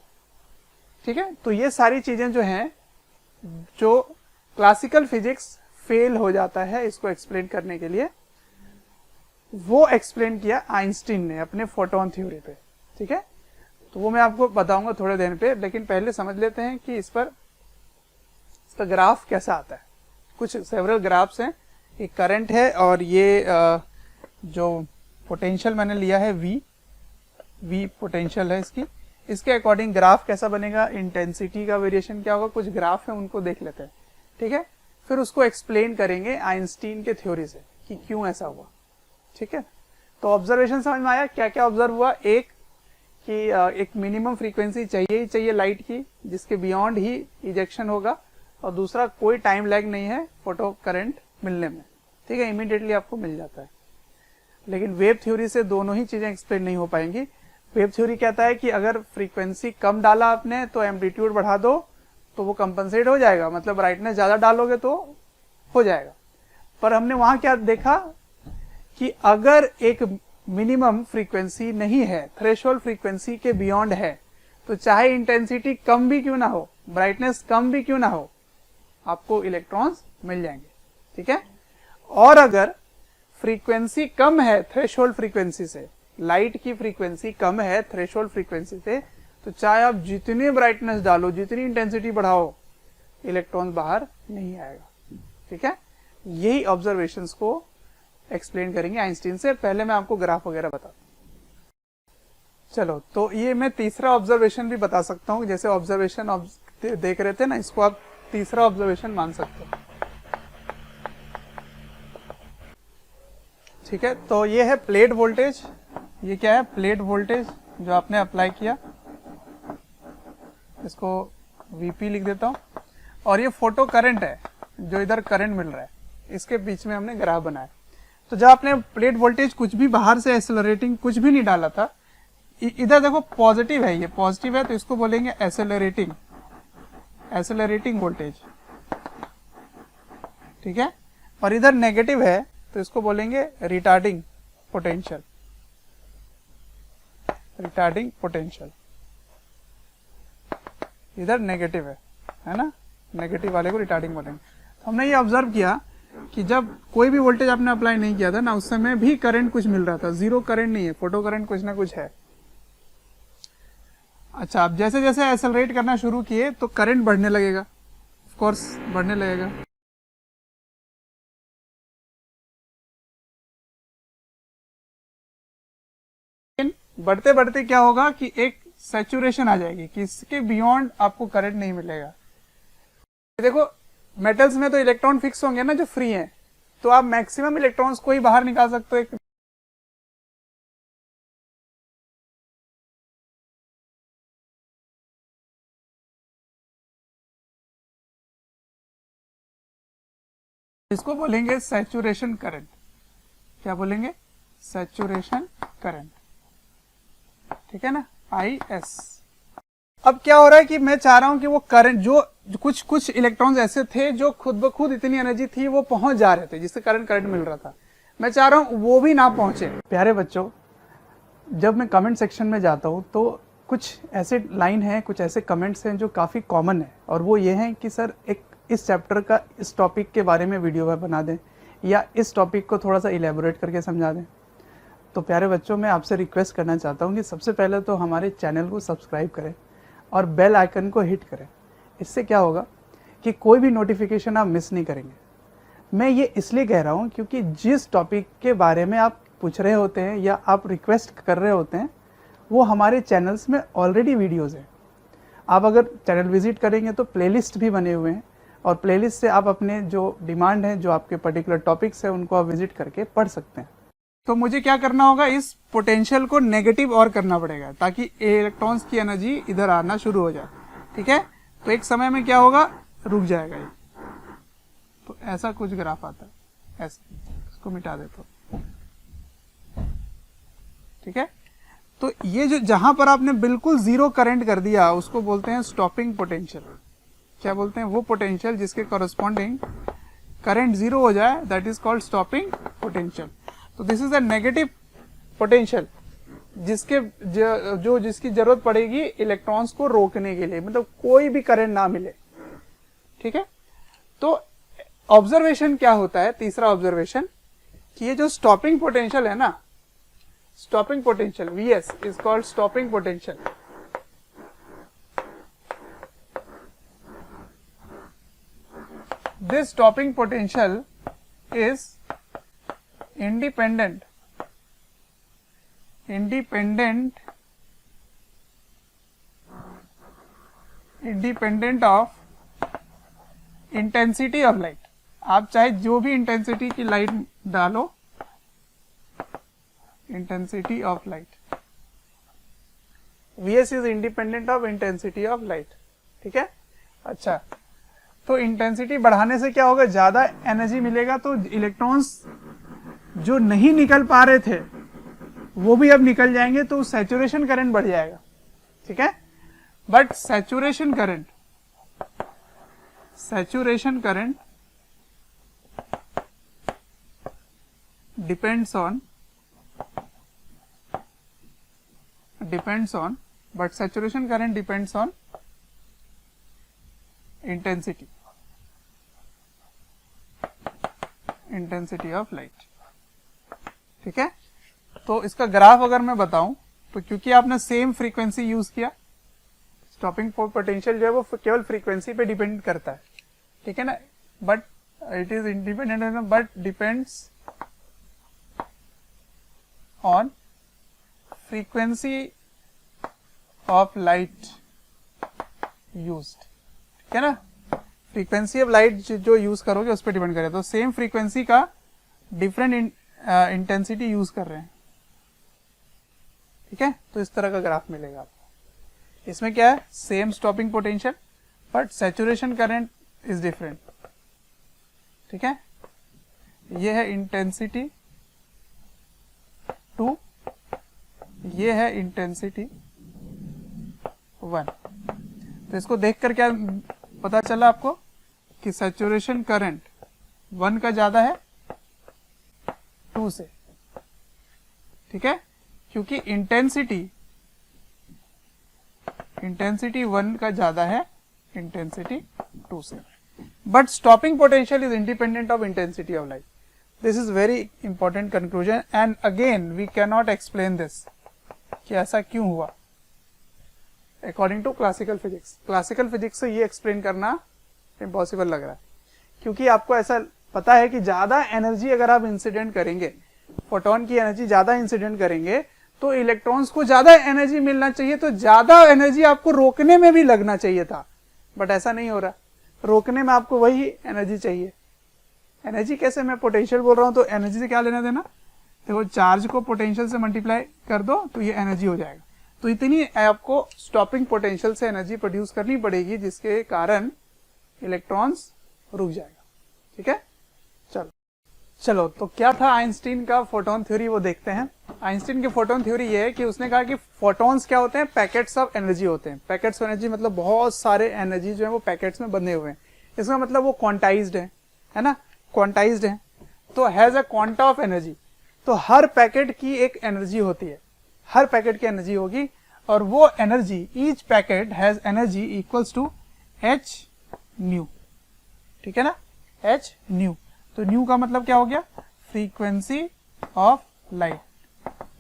ठीक है। तो ये सारी चीजें जो हैं, जो क्लासिकल फिजिक्स फेल हो जाता है इसको एक्सप्लेन करने के लिए, वो एक्सप्लेन किया आइंस्टीन ने अपने फोटोन थ्योरी पे, ठीक है। तो वो मैं आपको बताऊंगा थोड़े देर पे, लेकिन पहले समझ लेते हैं कि इसका ग्राफ कैसा आता है। कुछ सेवरल ग्राफ्स हैं, एक करंट है और ये जो पोटेंशियल मैंने लिया है V पोटेंशियल है इसके अकॉर्डिंग ग्राफ कैसा बनेगा, इंटेंसिटी का वेरिएशन क्या होगा, कुछ ग्राफ है उनको देख लेते हैं, ठीक है। फिर उसको एक्सप्लेन करेंगे आइंस्टीन के थ्योरी से कि क्यों ऐसा हुआ, ठीक है। तो ऑब्जर्वेशन समझ में आया, क्या क्या ऑब्जर्व हुआ। एक कि एक मिनिमम फ्रीक्वेंसी चाहिए ही चाहिए लाइट की जिसके बियॉन्ड ही इजेक्शन होगा, और दूसरा कोई टाइम लैग नहीं है फोटो करंट मिलने में, ठीक है, इमीडिएटली आपको मिल जाता है। लेकिन वेव थ्योरी से दोनों ही चीजें एक्सप्लेन नहीं हो पाएंगी। वेव थ्योरी कहता है कि अगर फ्रीक्वेंसी कम डाला आपने तो एम्पलीट्यूड बढ़ा दो तो वो कंपनसेट हो जाएगा, मतलब ब्राइटनेस ज्यादा डालोगे तो हो जाएगा। पर हमने वहां क्या देखा कि अगर एक मिनिमम फ्रीक्वेंसी नहीं है, थ्रेशोल्ड फ्रीक्वेंसी के बियॉन्ड है, तो चाहे इंटेंसिटी कम भी क्यों ना हो, ब्राइटनेस कम भी क्यों ना हो, आपको इलेक्ट्रॉन्स मिल जाएंगे, ठीक है। और अगर फ्रीक्वेंसी कम है थ्रेशोल्ड फ्रीक्वेंसी से, लाइट की फ्रीक्वेंसी कम है थ्रेशोल्ड फ्रीक्वेंसी से, तो चाहे आप जितनी ब्राइटनेस डालो, जितनी इंटेंसिटी बढ़ाओ, इलेक्ट्रॉन बाहर नहीं आएगा, ठीक है। यही ऑब्जर्वेशंस को एक्सप्लेन करेंगे आइंस्टीन से। पहले मैं आपको ग्राफ वगैरह बता दूं। चलो, तो ये मैं तीसरा ऑब्जर्वेशन भी बता सकता हूं, जैसे ऑब्जर्वेशन देख रहे थे ना, इसको आप तीसरा ऑब्जर्वेशन मान सकते हो, ठीक है। तो ये है प्लेट वोल्टेज, ये क्या है, प्लेट वोल्टेज जो आपने अप्लाई किया, इसको Vp लिख देता हूं, और ये फोटो करंट है जो इधर करंट मिल रहा है, इसके बीच में हमने ग्राफ बनाया। तो जब आपने प्लेट वोल्टेज कुछ भी बाहर से एक्सेलरेटिंग कुछ भी नहीं डाला था, इधर देखो पॉजिटिव है, ये पॉजिटिव है तो इसको बोलेंगे एक्सेलरेटिंग वोल्टेज, ठीक है। और इधर नेगेटिव है तो इसको बोलेंगे रिटार्डिंग पोटेंशियल, इधर नेगेटिव है ना, नेगेटिव वाले को रिटार्डिंग बोलेंगे। तो हमने ये ऑब्जर्व किया कि जब कोई भी वोल्टेज आपने अप्लाई नहीं किया था ना, उस समय भी करंट कुछ मिल रहा था, जीरो करंट नहीं है, फोटो करंट कुछ ना कुछ है। अच्छा, अब जैसे जैसे एक्सेलरेट करना शुरू किए तो करंट बढ़ने लगेगा, ऑफ कोर्स बढ़ने लगेगा, बढ़ते बढ़ते क्या होगा कि एक सैचुरेशन आ जाएगी कि इसके बियॉन्ड आपको करंट नहीं मिलेगा। देखो मेटल्स में तो इलेक्ट्रॉन फिक्स होंगे ना जो फ्री हैं, तो आप मैक्सिमम इलेक्ट्रॉन्स को ही बाहर निकाल सकते हो। इसको बोलेंगे सैचुरेशन करंट, क्या बोलेंगे, सैचुरेशन करंट, ठीक है ना, IS। अब क्या हो रहा है कि मैं चाह रहा हूं कि वो करंट जो कुछ इलेक्ट्रॉन्स ऐसे थे जो खुद ब खुद इतनी एनर्जी थी वो पहुंच जा रहे थे जिससे करंट मिल रहा था, मैं चाह रहा हूं वो भी ना पहुंचे। प्यारे बच्चों, जब मैं कमेंट सेक्शन में जाता हूं तो कुछ ऐसे लाइन है, कुछ ऐसे कमेंट्स हैं जो काफी कॉमन है, और वो ये हैं कि सर एक इस चैप्टर का इस टॉपिक के बारे में वीडियो बना दें, या इस टॉपिक को थोड़ा सा इलेबोरेट करके समझा दें। तो प्यारे बच्चों, मैं आपसे रिक्वेस्ट करना चाहता हूं कि सबसे पहले तो हमारे चैनल को सब्सक्राइब करें और बेल आइकन को हिट करें। इससे क्या होगा कि कोई भी नोटिफिकेशन आप मिस नहीं करेंगे। मैं ये इसलिए कह रहा हूं क्योंकि जिस टॉपिक के बारे में आप पूछ रहे होते हैं या आप रिक्वेस्ट कर रहे होते हैं वो हमारे चैनल्स में ऑलरेडी वीडियोज़ हैं। आप अगर चैनल विजिट करेंगे तो प्लेलिस्ट भी बने हुए हैं और प्लेलिस्ट से आप अपने जो डिमांड है, जो आपके पर्टिकुलर टॉपिक्स है, उनको आप विजिट करके पढ़ सकते हैं। तो मुझे क्या करना होगा, इस पोटेंशियल को नेगेटिव और करना पड़ेगा ताकि इलेक्ट्रॉन्स की एनर्जी इधर आना शुरू हो जाए। ठीक है, तो एक समय में क्या होगा, रुक जाएगा ये। तो ऐसा कुछ ग्राफ आता है, ऐसे इसको मिटा देता हूं। ठीक है, तो ये जो जहां पर आपने बिल्कुल जीरो करंट कर दिया उसको बोलते हैं स्टॉपिंग पोटेंशियल। क्या बोलते हैं, वो पोटेंशियल जिसके कॉरस्पॉन्डिंग करंट जीरो हो जाए, that is called stopping potential. तो this is a negative potential जिसके जिसकी जरूरत पड़ेगी इलेक्ट्रॉन्स को रोकने के लिए, मतलब कोई भी करंट ना मिले। ठीक है, तो ऑब्जर्वेशन क्या होता है, तीसरा ऑब्जर्वेशन, कि ये जो स्टॉपिंग पोटेंशियल है ना, stopping potential Vs is called stopping potential. This stopping potential is independent of intensity of light। आप चाहे जो भी इंटेंसिटी की लाइट डालो, intensity of light, Vs is independent of intensity of light. ठीक है, अच्छा, तो इंटेंसिटी बढ़ाने से क्या होगा, ज्यादा एनर्जी मिलेगा, तो इलेक्ट्रॉन्स जो नहीं निकल पा रहे थे वो भी अब निकल जाएंगे, तो सैचुरेशन करंट बढ़ जाएगा। ठीक है, but saturation current depends on but saturation current depends on intensity of light। ठीक है, तो इसका ग्राफ अगर मैं बताऊं तो क्योंकि आपने सेम फ्रीक्वेंसी यूज किया, स्टॉपिंग पोटेंशियल जो है वो केवल फ्रीक्वेंसी पे डिपेंड करता है। ठीक है ना, but it is independent but depends on frequency of light used. ठीक है ना, फ्रीक्वेंसी ऑफ लाइट जो यूज करोगे उस पर डिपेंड करेगा। तो सेम फ्रीक्वेंसी का डिफरेंट इंटेंसिटी यूज कर रहे हैं। ठीक है, तो इस तरह का ग्राफ मिलेगा आपको। इसमें क्या है, same stopping potential but saturation current is different. ठीक है, ये है इंटेंसिटी 2, ये है इंटेंसिटी 1। तो इसको देखकर क्या पता चला आपको कि सैचुरेशन करंट 1 का ज्यादा है 2 से। ठीक है, क्योंकि इंटेंसिटी 1 का ज्यादा है इंटेंसिटी 2 से। But stopping potential is independent of intensity of light. This is very important conclusion and again we can not explain this कि ऐसा क्यों हुआ according to classical physics. Classical physics से ये एक्सप्लेन करना इम्पॉसिबल लग रहा है, क्योंकि आपको ऐसा पता है कि ज्यादा एनर्जी अगर आप इंसिडेंट करेंगे, फोटोन की एनर्जी ज्यादा इंसिडेंट करेंगे तो इलेक्ट्रॉन्स को ज्यादा एनर्जी मिलना चाहिए, तो ज्यादा एनर्जी आपको रोकने में भी लगना चाहिए था, बट ऐसा नहीं हो रहा। रोकने में आपको वही एनर्जी चाहिए। एनर्जी कैसे, मैं पोटेंशियल बोल रहा हूं तो एनर्जी से क्या लेना देना, देखो चार्ज को पोटेंशियल से मल्टीप्लाई कर दो तो ये एनर्जी हो जाएगा। तो इतनी आपको स्टॉपिंग पोटेंशियल से एनर्जी प्रोड्यूस करनी पड़ेगी जिसके कारण इलेक्ट्रॉन्स रुक जाएगा। ठीक है, चलो तो क्या था आइंस्टीन का फोटोन थ्योरी, वो देखते हैं। आइंस्टीन की फोटोन थ्योरी ये है कि उसने कहा कि फोटॉन्स क्या होते हैं, पैकेट्स ऑफ एनर्जी होते हैं। पैकेट्स ऑफ एनर्जी मतलब बहुत सारे एनर्जी जो है वो पैकेट्स में बंधे हुए हैं। इसका मतलब वो क्वांटाइज्ड है ना, क्वांटाइज्ड है, तो has a quanta of energy. तो हर पैकेट की एक एनर्जी होती है, हर पैकेट की एनर्जी होगी, और वो energy, each packet has energy equals to h nu. ठीक है ना, h न्यू। तो न्यू का मतलब क्या हो गया, फ्रीक्वेंसी ऑफ लाइट।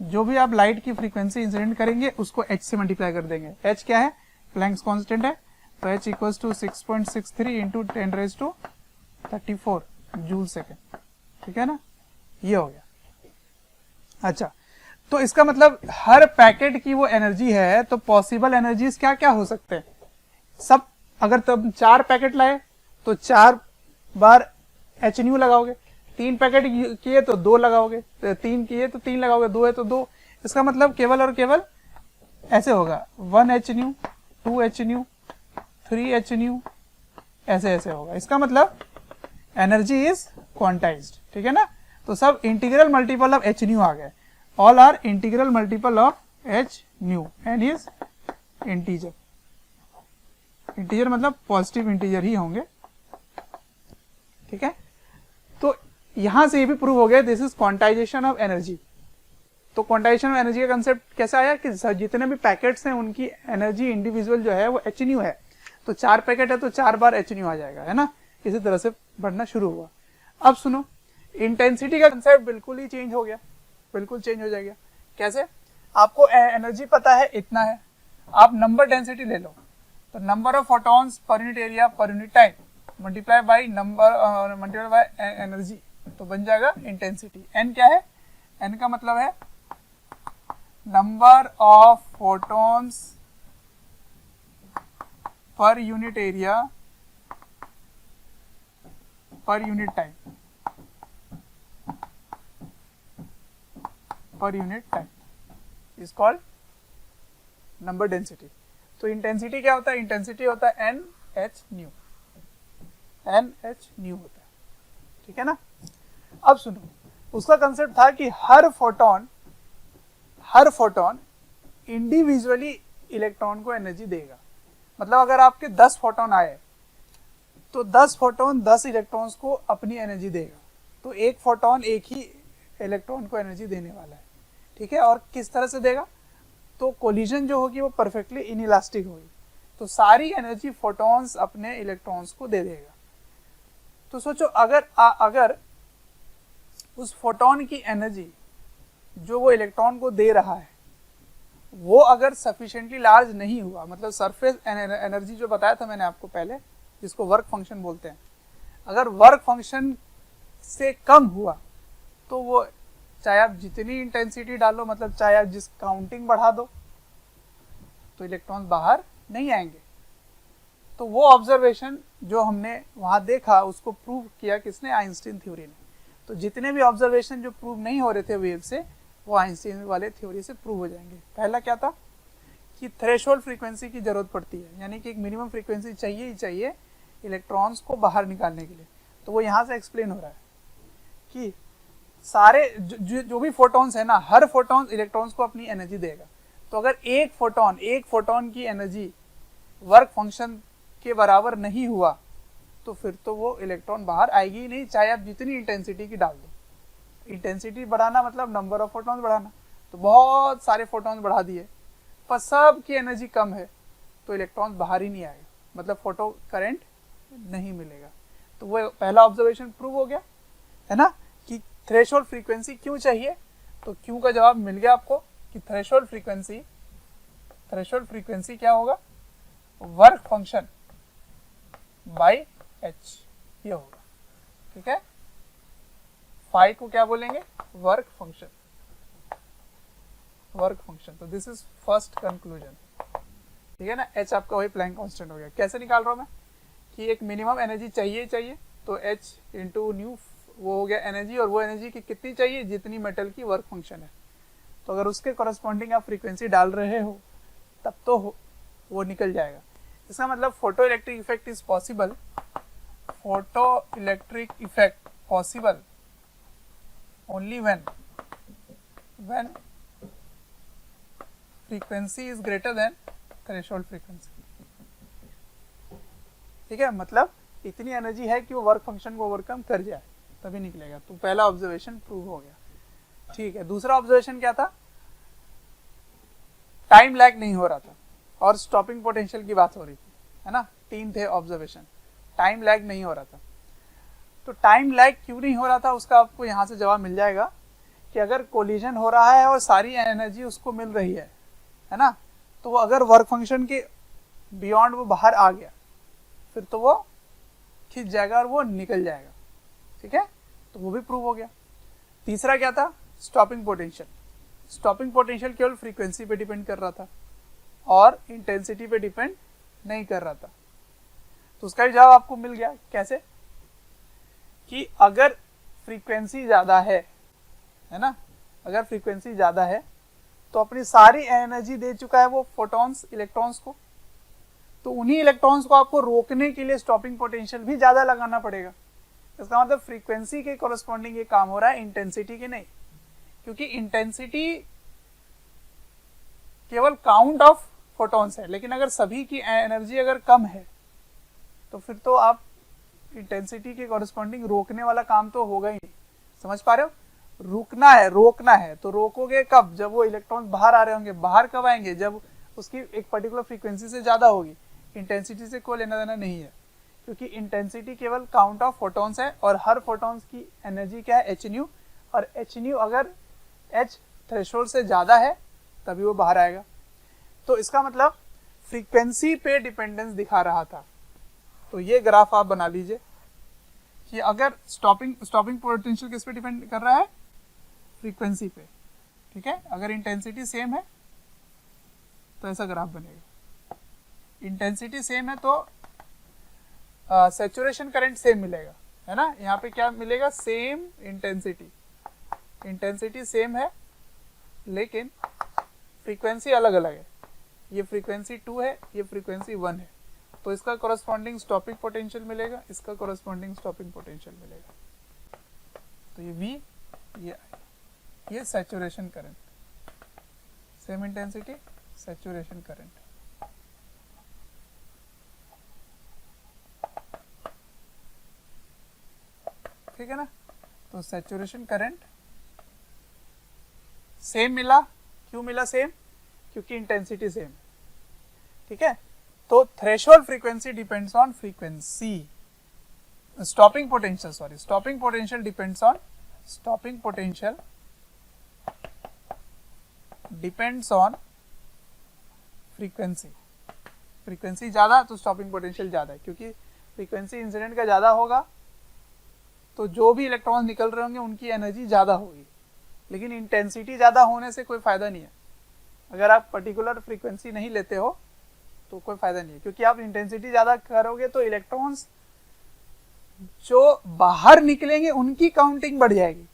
जो भी आप लाइट की फ्रीक्वेंसी इंसिडेंट करेंगे उसको h से मल्टीप्लाई कर देंगे। h क्या है, प्लैंक्स कांस्टेंट है, तो h equals to 6.63 into 10⁻34 joule second. ठीक है ना, ये हो गया। अच्छा, तो इसका मतलब हर पैकेट की वो एनर्जी है, तो पॉसिबल एनर्जीज क्या क्या हो सकते हैं सब। अगर तुम 4 पैकेट लाए तो 4 बार एच न्यू लगाओगे, 3 पैकेट किए तो 2 लगाओगे, 3 किए तो 3 लगाओगे, 2 है तो 2। इसका मतलब केवल और केवल ऐसे होगा, 1 H new, 2 H new, 3 H new, ऐसे ऐसे होगा। इसका मतलब एनर्जी इज क्वांटाइज्ड, ठीक है ना। तो सब integral multiple of H nu आ गए, all are integral multiple of H nu, N is integer. Integer मतलब पॉजिटिव इंटीजर ही होंगे, ठीक है। तो यहां से ये भी प्रूव हो गया, this is quantization of energy. तो क्वांटाइजेशन ऑफ एनर्जी का कंसेप्ट कैसा आया कि जितने भी पैकेट्स हैं उनकी एनर्जी इंडिविजुअल जो है वो एच न्यू है। तो 4 पैकेट है तो 4 बार एच न्यू आ जाएगा, है ना। इसी तरह से बढ़ना शुरू हुआ। अब सुनो, इंटेंसिटी का कंसेप्ट बिल्कुल ही चेंज हो गया, बिल्कुल चेंज हो जाएगा। कैसे? आपको एनर्जी पता है इतना है, आप नंबर डेंसिटी ले लो, तो number of photons per unit area per unit time multiply by number multiply by energy, तो बन जाएगा इंटेंसिटी। एन क्या है? एन का मतलब है number of photons per unit area per unit time, per unit time is called number density. तो intensity क्या होता है? इंटेंसिटी होता है n h nu, n h nu होता है, ठीक है ना। अब सुनो, उसका कंसेप्ट था कि हर फोटोन इंडिविजुअली इलेक्ट्रॉन को एनर्जी देगा। मतलब अगर आपके 10 फोटोन आए तो 10 फोटोन 10 इलेक्ट्रॉन्स को अपनी एनर्जी देगा। तो एक फोटोन एक ही इलेक्ट्रॉन को एनर्जी देने वाला है, ठीक है। और किस तरह से देगा? तो कोलिजन जो होगी वो परफेक्टली इनइलास्टिक होगी, तो सारी एनर्जी फोटॉन्स अपने इलेक्ट्रॉन्स को दे देगा। तो सोचो, अगर उस फोटोन की एनर्जी जो वो इलेक्ट्रॉन को दे रहा है वो अगर सफिशिएंटली लार्ज नहीं हुआ, मतलब सरफेस एनर्जी जो बताया था मैंने आपको पहले, जिसको वर्क फंक्शन बोलते हैं, अगर वर्क फंक्शन से कम हुआ तो वो चाहे आप जितनी इंटेंसिटी डालो, मतलब चाहे आप जिस काउंटिंग बढ़ा दो, तो इलेक्ट्रॉन्स बाहर नहीं आएंगे। तो वो ऑब्जर्वेशन जो हमने वहां देखा उसको प्रूव किया किसने? आइंस्टीन थ्योरी ने। तो जितने भी ऑब्जर्वेशन जो प्रूव नहीं हो रहे थे वेव से, वो आइंस्टीन वाले थ्योरी से प्रूव हो जाएंगे। पहला क्या था कि थ्रेशोल्ड फ्रीक्वेंसी की जरूरत पड़ती है, यानी कि एक मिनिमम फ्रीक्वेंसी चाहिए ही चाहिए इलेक्ट्रॉन्स को बाहर निकालने के लिए। तो वो यहाँ से एक्सप्लेन हो रहा है कि सारे जो भी फोटॉन्स है ना, हर फोटॉन इलेक्ट्रॉन्स को अपनी एनर्जी देगा। तो अगर एक फोटॉन की एनर्जी वर्क फंक्शन के बराबर नहीं हुआ तो फिर तो वो इलेक्ट्रॉन बाहर आएगी ही नहीं, चाहे आप जितनी इंटेंसिटी की डाल दो। इंटेंसिटी बढ़ाना मतलब नंबर ऑफ फोटॉन्स बढ़ाना। तो बहुत सारे फोटॉन्स बढ़ा दिए पर सब की एनर्जी कम है तो इलेक्ट्रॉन्स बाहर ही नहीं आएगा, मतलब फोटो करंट नहीं मिलेगा। तो वो पहला ऑब्जर्वेशन प्रूव हो गया, है ना, कि थ्रेशोल्ड फ्रीक्वेंसी क्यों चाहिए। तो क्यों का जवाब मिल गया आपको कि थ्रेशोल्ड फ्रीक्वेंसी क्या होगा? वर्क फंक्शन बाय एच, ये होगा, ठीक है। फाई को क्या बोलेंगे? Work function. तो दिस इज फर्स्ट कंक्लूजन, ठीक है ना। एच आपका वही प्लैंक कांस्टेंट हो गया। कैसे निकाल रहा हूं मैं कि एक मिनिमम एनर्जी चाहिए तो एच इंटू न्यू वो हो गया एनर्जी, और वो एनर्जी की कितनी चाहिए? जितनी मेटल की वर्क फंक्शन है। तो अगर उसके कॉरेस्पॉन्डिंग आप फ्रीक्वेंसी डाल रहे हो तब तो वो निकल जाएगा। इसका मतलब photo electric effect is possible, only when frequency is greater then threshold frequency, ठीक है। मतलब इतनी एनर्जी है कि वो वर्क फंक्शन को ओवरकम कर जाए तभी निकलेगा। तो पहला ऑब्जर्वेशन प्रूव हो गया, ठीक है। दूसरा ऑब्जर्वेशन क्या था? टाइम लैग नहीं हो रहा था और स्टॉपिंग पोटेंशियल की बात हो रही थी, है ना। 3 थे ऑब्जर्वेशन, टाइम लैग नहीं हो रहा था। तो टाइम लैग क्यों नहीं हो रहा था उसका आपको यहाँ से जवाब मिल जाएगा कि अगर कोलिजन हो रहा है और सारी एनर्जी उसको मिल रही है ना, तो वो अगर वर्क फंक्शन के बियॉन्ड वो बाहर आ गया फिर तो वो खिंच जाएगा और वो निकल जाएगा, ठीक है। तो वो भी प्रूव हो गया। तीसरा क्या था? स्टॉपिंग पोटेंशियल, स्टॉपिंग पोटेंशियल केवल फ्रीक्वेंसी पे डिपेंड कर रहा था और इंटेंसिटी पे डिपेंड नहीं कर रहा था। तो उसका भी जवाब आपको मिल गया। कैसे? कि अगर फ्रीक्वेंसी ज़्यादा है ना, अगर फ्रीक्वेंसी ज़्यादा है तो अपनी सारी एनर्जी दे चुका है वो फोटॉन्स, इलेक्ट्रॉन्स को, तो उन्हीं इलेक्ट्रॉन्स को आपको रोकने के लिए स्टॉपिंग पोटेंशियल भी ज़्यादा लगाना पड़ेगा। इसका मतलब फ्रीक्वेंसी के कॉरस्पॉन्डिंग ये काम हो रहा है, इंटेंसिटी के नहीं, क्योंकि इंटेंसिटी केवल काउंट ऑफ फोटॉन्स है, लेकिन अगर सभी की एनर्जी अगर कम है तो फिर तो आप इंटेंसिटी के कॉरस्पॉन्डिंग रोकने वाला काम तो होगा ही नहीं। समझ पा रहे हो? रुकना है, रोकना है, तो रोकोगे कब? जब वो इलेक्ट्रॉन्स बाहर आ रहे होंगे। बाहर कब आएंगे? जब उसकी एक पर्टिकुलर फ्रीक्वेंसी से ज्यादा होगी। इंटेंसिटी से कोई लेना देना नहीं है, क्योंकि इंटेंसिटी केवल काउंट ऑफ फोटॉन्स है और हर फोटॉन्स की एनर्जी क्या है? एच न्यू, और एच न्यू अगर एच थ्रेशोल्ड से ज्यादा है तभी वो बाहर आएगा। तो इसका मतलब फ्रीक्वेंसी पे डिपेंडेंस दिखा रहा था। तो ये ग्राफ आप बना लीजिए कि अगर स्टॉपिंग पोटेंशियल किस पे डिपेंड कर रहा है? फ्रीक्वेंसी पे। ठीक है, अगर इंटेंसिटी सेम है तो ऐसा ग्राफ बनेगा। इंटेंसिटी सेम है तो सैचुरेशन करंट सेम मिलेगा, है ना। यहाँ पे क्या मिलेगा? सेम इंटेंसिटी, इंटेंसिटी सेम है लेकिन फ्रीक्वेंसी अलग अलग है। ये फ्रीक्वेंसी 2 है, ये फ्रीक्वेंसी 1 है, तो इसका कॉरस्पॉन्डिंग स्टॉपिंग पोटेंशियल मिलेगा, इसका कॉरस्पॉन्डिंग स्टॉपिंग पोटेंशियल मिलेगा। तो ये V, ये saturation current, same intensity, saturation current. ठीक है ना। तो सैचुरेशन करंट सेम मिला। क्यों मिला सेम? क्योंकि इंटेंसिटी सेम। ठीक है, तो threshold frequency depends on frequency, stopping potential, sorry, stopping potential depends on, stopping potential depends on frequency. Frequency ज्यादा तो स्टॉपिंग पोटेंशियल ज्यादा है, क्योंकि फ्रीक्वेंसी इंसिडेंट का ज्यादा होगा तो जो भी इलेक्ट्रॉन निकल रहे होंगे उनकी एनर्जी ज्यादा होगी। लेकिन इंटेंसिटी ज्यादा होने से कोई फायदा नहीं है। अगर आप पर्टिकुलर फ्रीक्वेंसी नहीं लेते हो तो कोई फायदा नहीं है, क्योंकि आप इंटेंसिटी ज्यादा करोगे तो इलेक्ट्रॉन्स जो बाहर निकलेंगे उनकी काउंटिंग बढ़ जाएगी,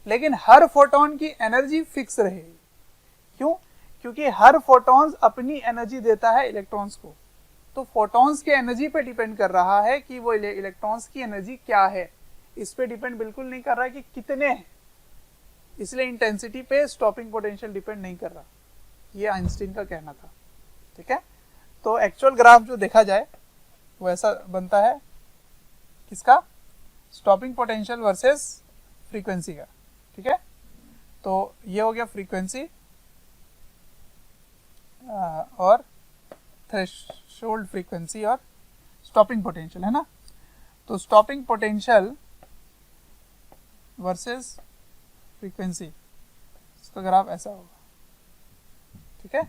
लेकिन हर फोटोन की एनर्जी फिक्स रहेगी। क्यों? क्योंकि हर फोटॉन्स अपनी एनर्जी देता है इलेक्ट्रॉन्स को, तो फोटॉन्स की एनर्जी पे डिपेंड कर रहा है कि वो इलेक्ट्रॉन्स की एनर्जी क्या है। इस पे डिपेंड बिल्कुल नहीं कर रहा है कि कितने हैं, इसलिए इंटेंसिटी पे स्टॉपिंग पोटेंशियल डिपेंड नहीं कर रहा। ये आइंस्टीन का कहना था। ठीक है, तो एक्चुअल ग्राफ जो देखा जाए वो ऐसा बनता है, किसका? स्टॉपिंग पोटेंशियल वर्सेस फ्रीक्वेंसी का। ठीक है, तो ये हो गया फ्रीक्वेंसी और थ्रेशोल्ड फ्रीक्वेंसी और स्टॉपिंग पोटेंशियल, है ना। तो स्टॉपिंग पोटेंशियल वर्सेस फ्रीक्वेंसी, इसका ग्राफ ऐसा होगा। ठीक है,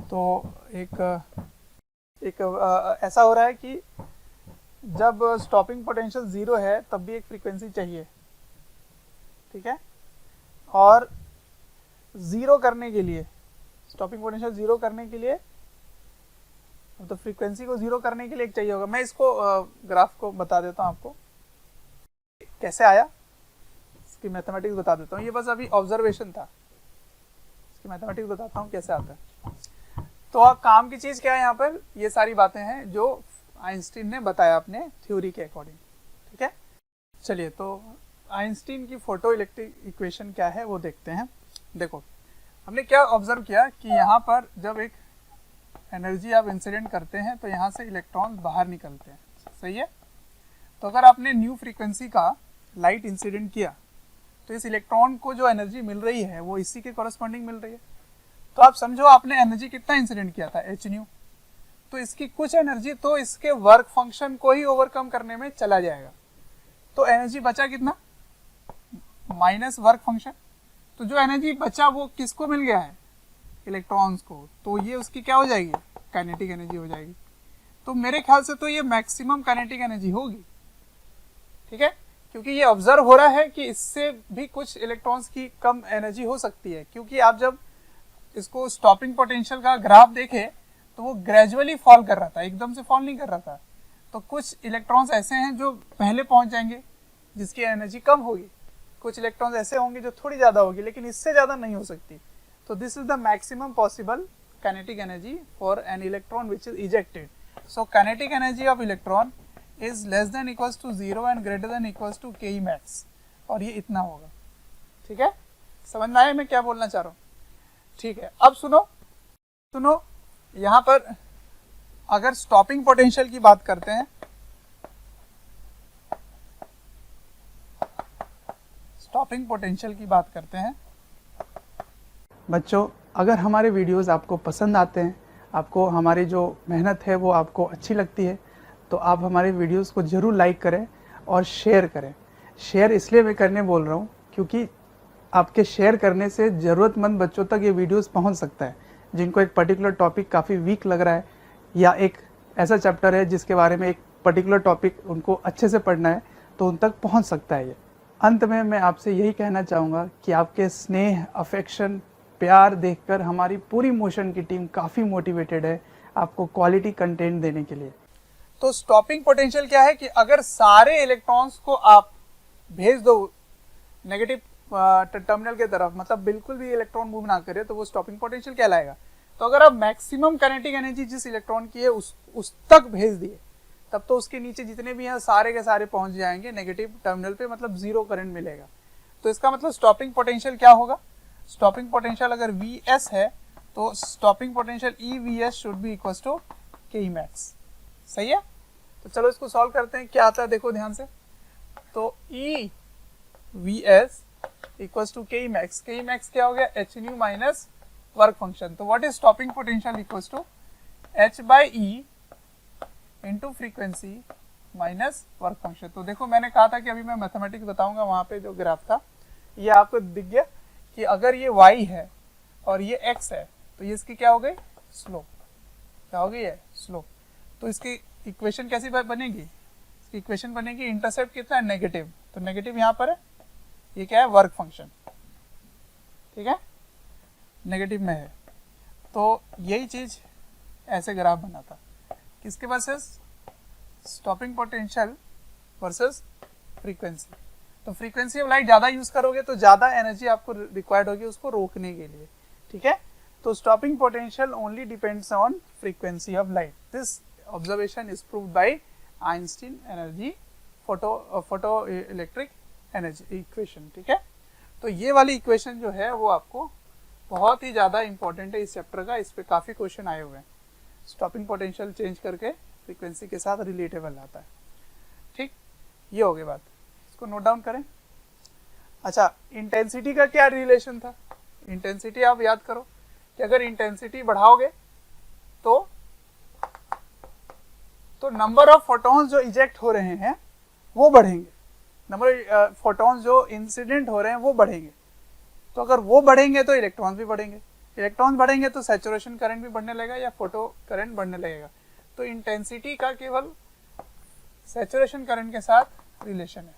तो एक ऐसा हो रहा है कि जब स्टॉपिंग पोटेंशियल 0 है तब भी एक फ्रीक्वेंसी चाहिए। ठीक है, और 0 करने के लिए, स्टॉपिंग पोटेंशियल 0 करने के लिए, तो फ्रीक्वेंसी को 0 करने के लिए एक चाहिए होगा। मैं इसको ग्राफ को बता देता हूँ आपको कैसे आया, इसकी मैथमेटिक्स बता देता हूँ। ये बस अभी ऑब्जर्वेशन था, इसकी मैथमेटिक्स बताता हूँ कैसे आता है। तो काम की चीज़ क्या है यहाँ पर? ये सारी बातें हैं जो आइंस्टीन ने बताया अपने थ्योरी के अकॉर्डिंग। ठीक है, चलिए तो आइंस्टीन की फोटो इलेक्ट्रिक इक्वेशन क्या है वो देखते हैं। देखो, हमने क्या ऑब्जर्व किया कि यहाँ पर जब एक एनर्जी आप इंसिडेंट करते हैं तो यहाँ से इलेक्ट्रॉन बाहर निकलते हैं। सही है, तो अगर आपने न्यू फ्रीक्वेंसी का लाइट इंसिडेंट किया तो इस इलेक्ट्रॉन को जो एनर्जी मिल रही है वो इसी के कॉरस्पॉन्डिंग मिल रही है। तो आप समझो आपने एनर्जी कितना इंसिडेंट किया था? H new. तो इसकी कुछ एनर्जी तो इसके वर्क फंक्शन को ही ओवरकम करने में चला जाएगा, तो एनर्जी बचा कितना? Minus work function. तो जो एनर्जी बचा वो किसको मिल गया है? इलेक्ट्रॉन्स को। तो ये उसकी क्या हो जाएगी? काइनेटिक एनर्जी हो जाएगी। तो मेरे ख्याल से तो ये मैक्सिमम काइनेटिक एनर्जी होगी। ठीक है, क्योंकि ये ऑब्जर्व हो रहा है कि इससे भी कुछ इलेक्ट्रॉन्स की कम एनर्जी हो सकती है, क्योंकि आप जब इसको स्टॉपिंग पोटेंशियल का ग्राफ देखें तो वो ग्रेजुअली फॉल कर रहा था, एकदम से फॉल नहीं कर रहा था। तो कुछ इलेक्ट्रॉन्स ऐसे हैं जो पहले पहुंच जाएंगे जिसकी एनर्जी कम होगी, कुछ इलेक्ट्रॉन्स ऐसे होंगे जो थोड़ी ज़्यादा होगी लेकिन इससे ज़्यादा नहीं हो सकती। तो this is the maximum possible kinetic energy for an electron which is ejected. So kinetic energy of electron is less than equals to 0 and greater than equals to ke max, और ये इतना होगा। ठीक है, समझ में आया मैं क्या बोलना चाह रहा हूँ? ठीक है, अब सुनो यहाँ पर अगर स्टॉपिंग पोटेंशियल की बात करते हैं, स्टॉपिंग पोटेंशियल की बात करते हैं बच्चों, अगर हमारे वीडियोस आपको पसंद आते हैं, आपको हमारी जो मेहनत है वो आपको अच्छी लगती है, तो आप हमारे वीडियोस को ज़रूर लाइक करें और शेयर करें। शेयर इसलिए मैं करने बोल रहा हूँ क्योंकि आपके शेयर करने से ज़रूरतमंद बच्चों तक ये वीडियोस पहुँच सकता है, जिनको एक पर्टिकुलर टॉपिक काफ़ी वीक लग रहा है या एक ऐसा चैप्टर है जिसके बारे में एक पर्टिकुलर टॉपिक उनको अच्छे से पढ़ना है, तो उन तक पहुँच सकता है ये। अंत में मैं आपसे यही कहना चाहूँगा कि आपके स्नेह, अफेक्शन, प्यार देखकर हमारी पूरी मोशन की टीम काफ़ी मोटिवेटेड है आपको क्वालिटी कंटेंट देने के लिए। तो स्टॉपिंग पोटेंशियल क्या है कि अगर सारे इलेक्ट्रॉन्स को आप भेज दो नेगेटिव टर्मिनल के तरफ, मतलब बिल्कुल भी इलेक्ट्रॉन मूव ना करे, तो वो स्टॉपिंग पोटेंशियल कहलाएगा। तो अगर आप मैक्सिमम काइनेटिक एनर्जी जिस इलेक्ट्रॉन की है उस तक भेज दिए, तब तो उसके नीचे जितने भी हैं सारे के सारे पहुंच जाएंगे नेगेटिव टर्मिनल पे, मतलब जीरो करंट मिलेगा। तो इसका मतलब स्टॉपिंग पोटेंशियल क्या होगा? स्टॉपिंग पोटेंशियल अगर Vs है तो stopping potential EVS should be equal to K max. सही है, तो चलो इसको सॉल्व करते हैं। क्या आता है देखो ध्यान से, तो EVS equals to K max. K max क्या हो गया? H nu minus work function. तो what is stopping potential equals to H by E into frequency minus work function. तो देखो मैंने कहा था कि अभी मैं मैथमेटिक्स बताऊंगा, वहां पे जो ग्राफ था ये आपको दिख गया कि अगर ये y है और ये x है तो ये इसकी क्या हो गई? स्लोप। क्या हो गई है? स्लोप। तो इसकी इक्वेशन कैसी बनेगी? इसकी इक्वेशन बनेगी, इंटरसेप्ट कितना है? नेगेटिव। तो नेगेटिव यहाँ पर है, ये क्या है? Work function. ठीक है, नेगेटिव में है। तो यही चीज ऐसे ग्राफ बना था, किसके versus? Stopping potential versus frequency. तो फ्रीक्वेंसी ऑफ लाइट ज़्यादा यूज करोगे तो ज़्यादा एनर्जी आपको रिक्वायर्ड होगी उसको रोकने के लिए। ठीक है, तो stopping potential only depends on frequency of light. This observation is proved bye Einstein energy photo electric energy equation. ठीक है, तो ये वाली इक्वेशन जो है वो आपको बहुत ही ज़्यादा इंपॉर्टेंट है इस चैप्टर का, इस पे काफ़ी क्वेश्चन आए हुए हैं। स्टॉपिंग पोटेंशियल चेंज करके फ्रीक्वेंसी के साथ रिलेटेबल आता है। ठीक, ये हो गई बात, इसको नोट डाउन करें। अच्छा, इंटेंसिटी का क्या रिलेशन था? इंटेंसिटी आप याद करो कि अगर इंटेंसिटी बढ़ाओगे तो नंबर ऑफ फोटॉन्स जो इजेक्ट हो रहे हैं वो बढ़ेंगे, नंबर फोटॉन्स जो इंसिडेंट हो रहे हैं वो बढ़ेंगे। तो अगर वो बढ़ेंगे तो इलेक्ट्रॉन्स भी बढ़ेंगे, इलेक्ट्रॉन्स बढ़ेंगे तो सैचुरेशन करंट भी बढ़ने लगेगा या फोटो करंट बढ़ने लगेगा। तो इंटेंसिटी का केवल सैचुरेशन करंट के साथ रिलेशन है।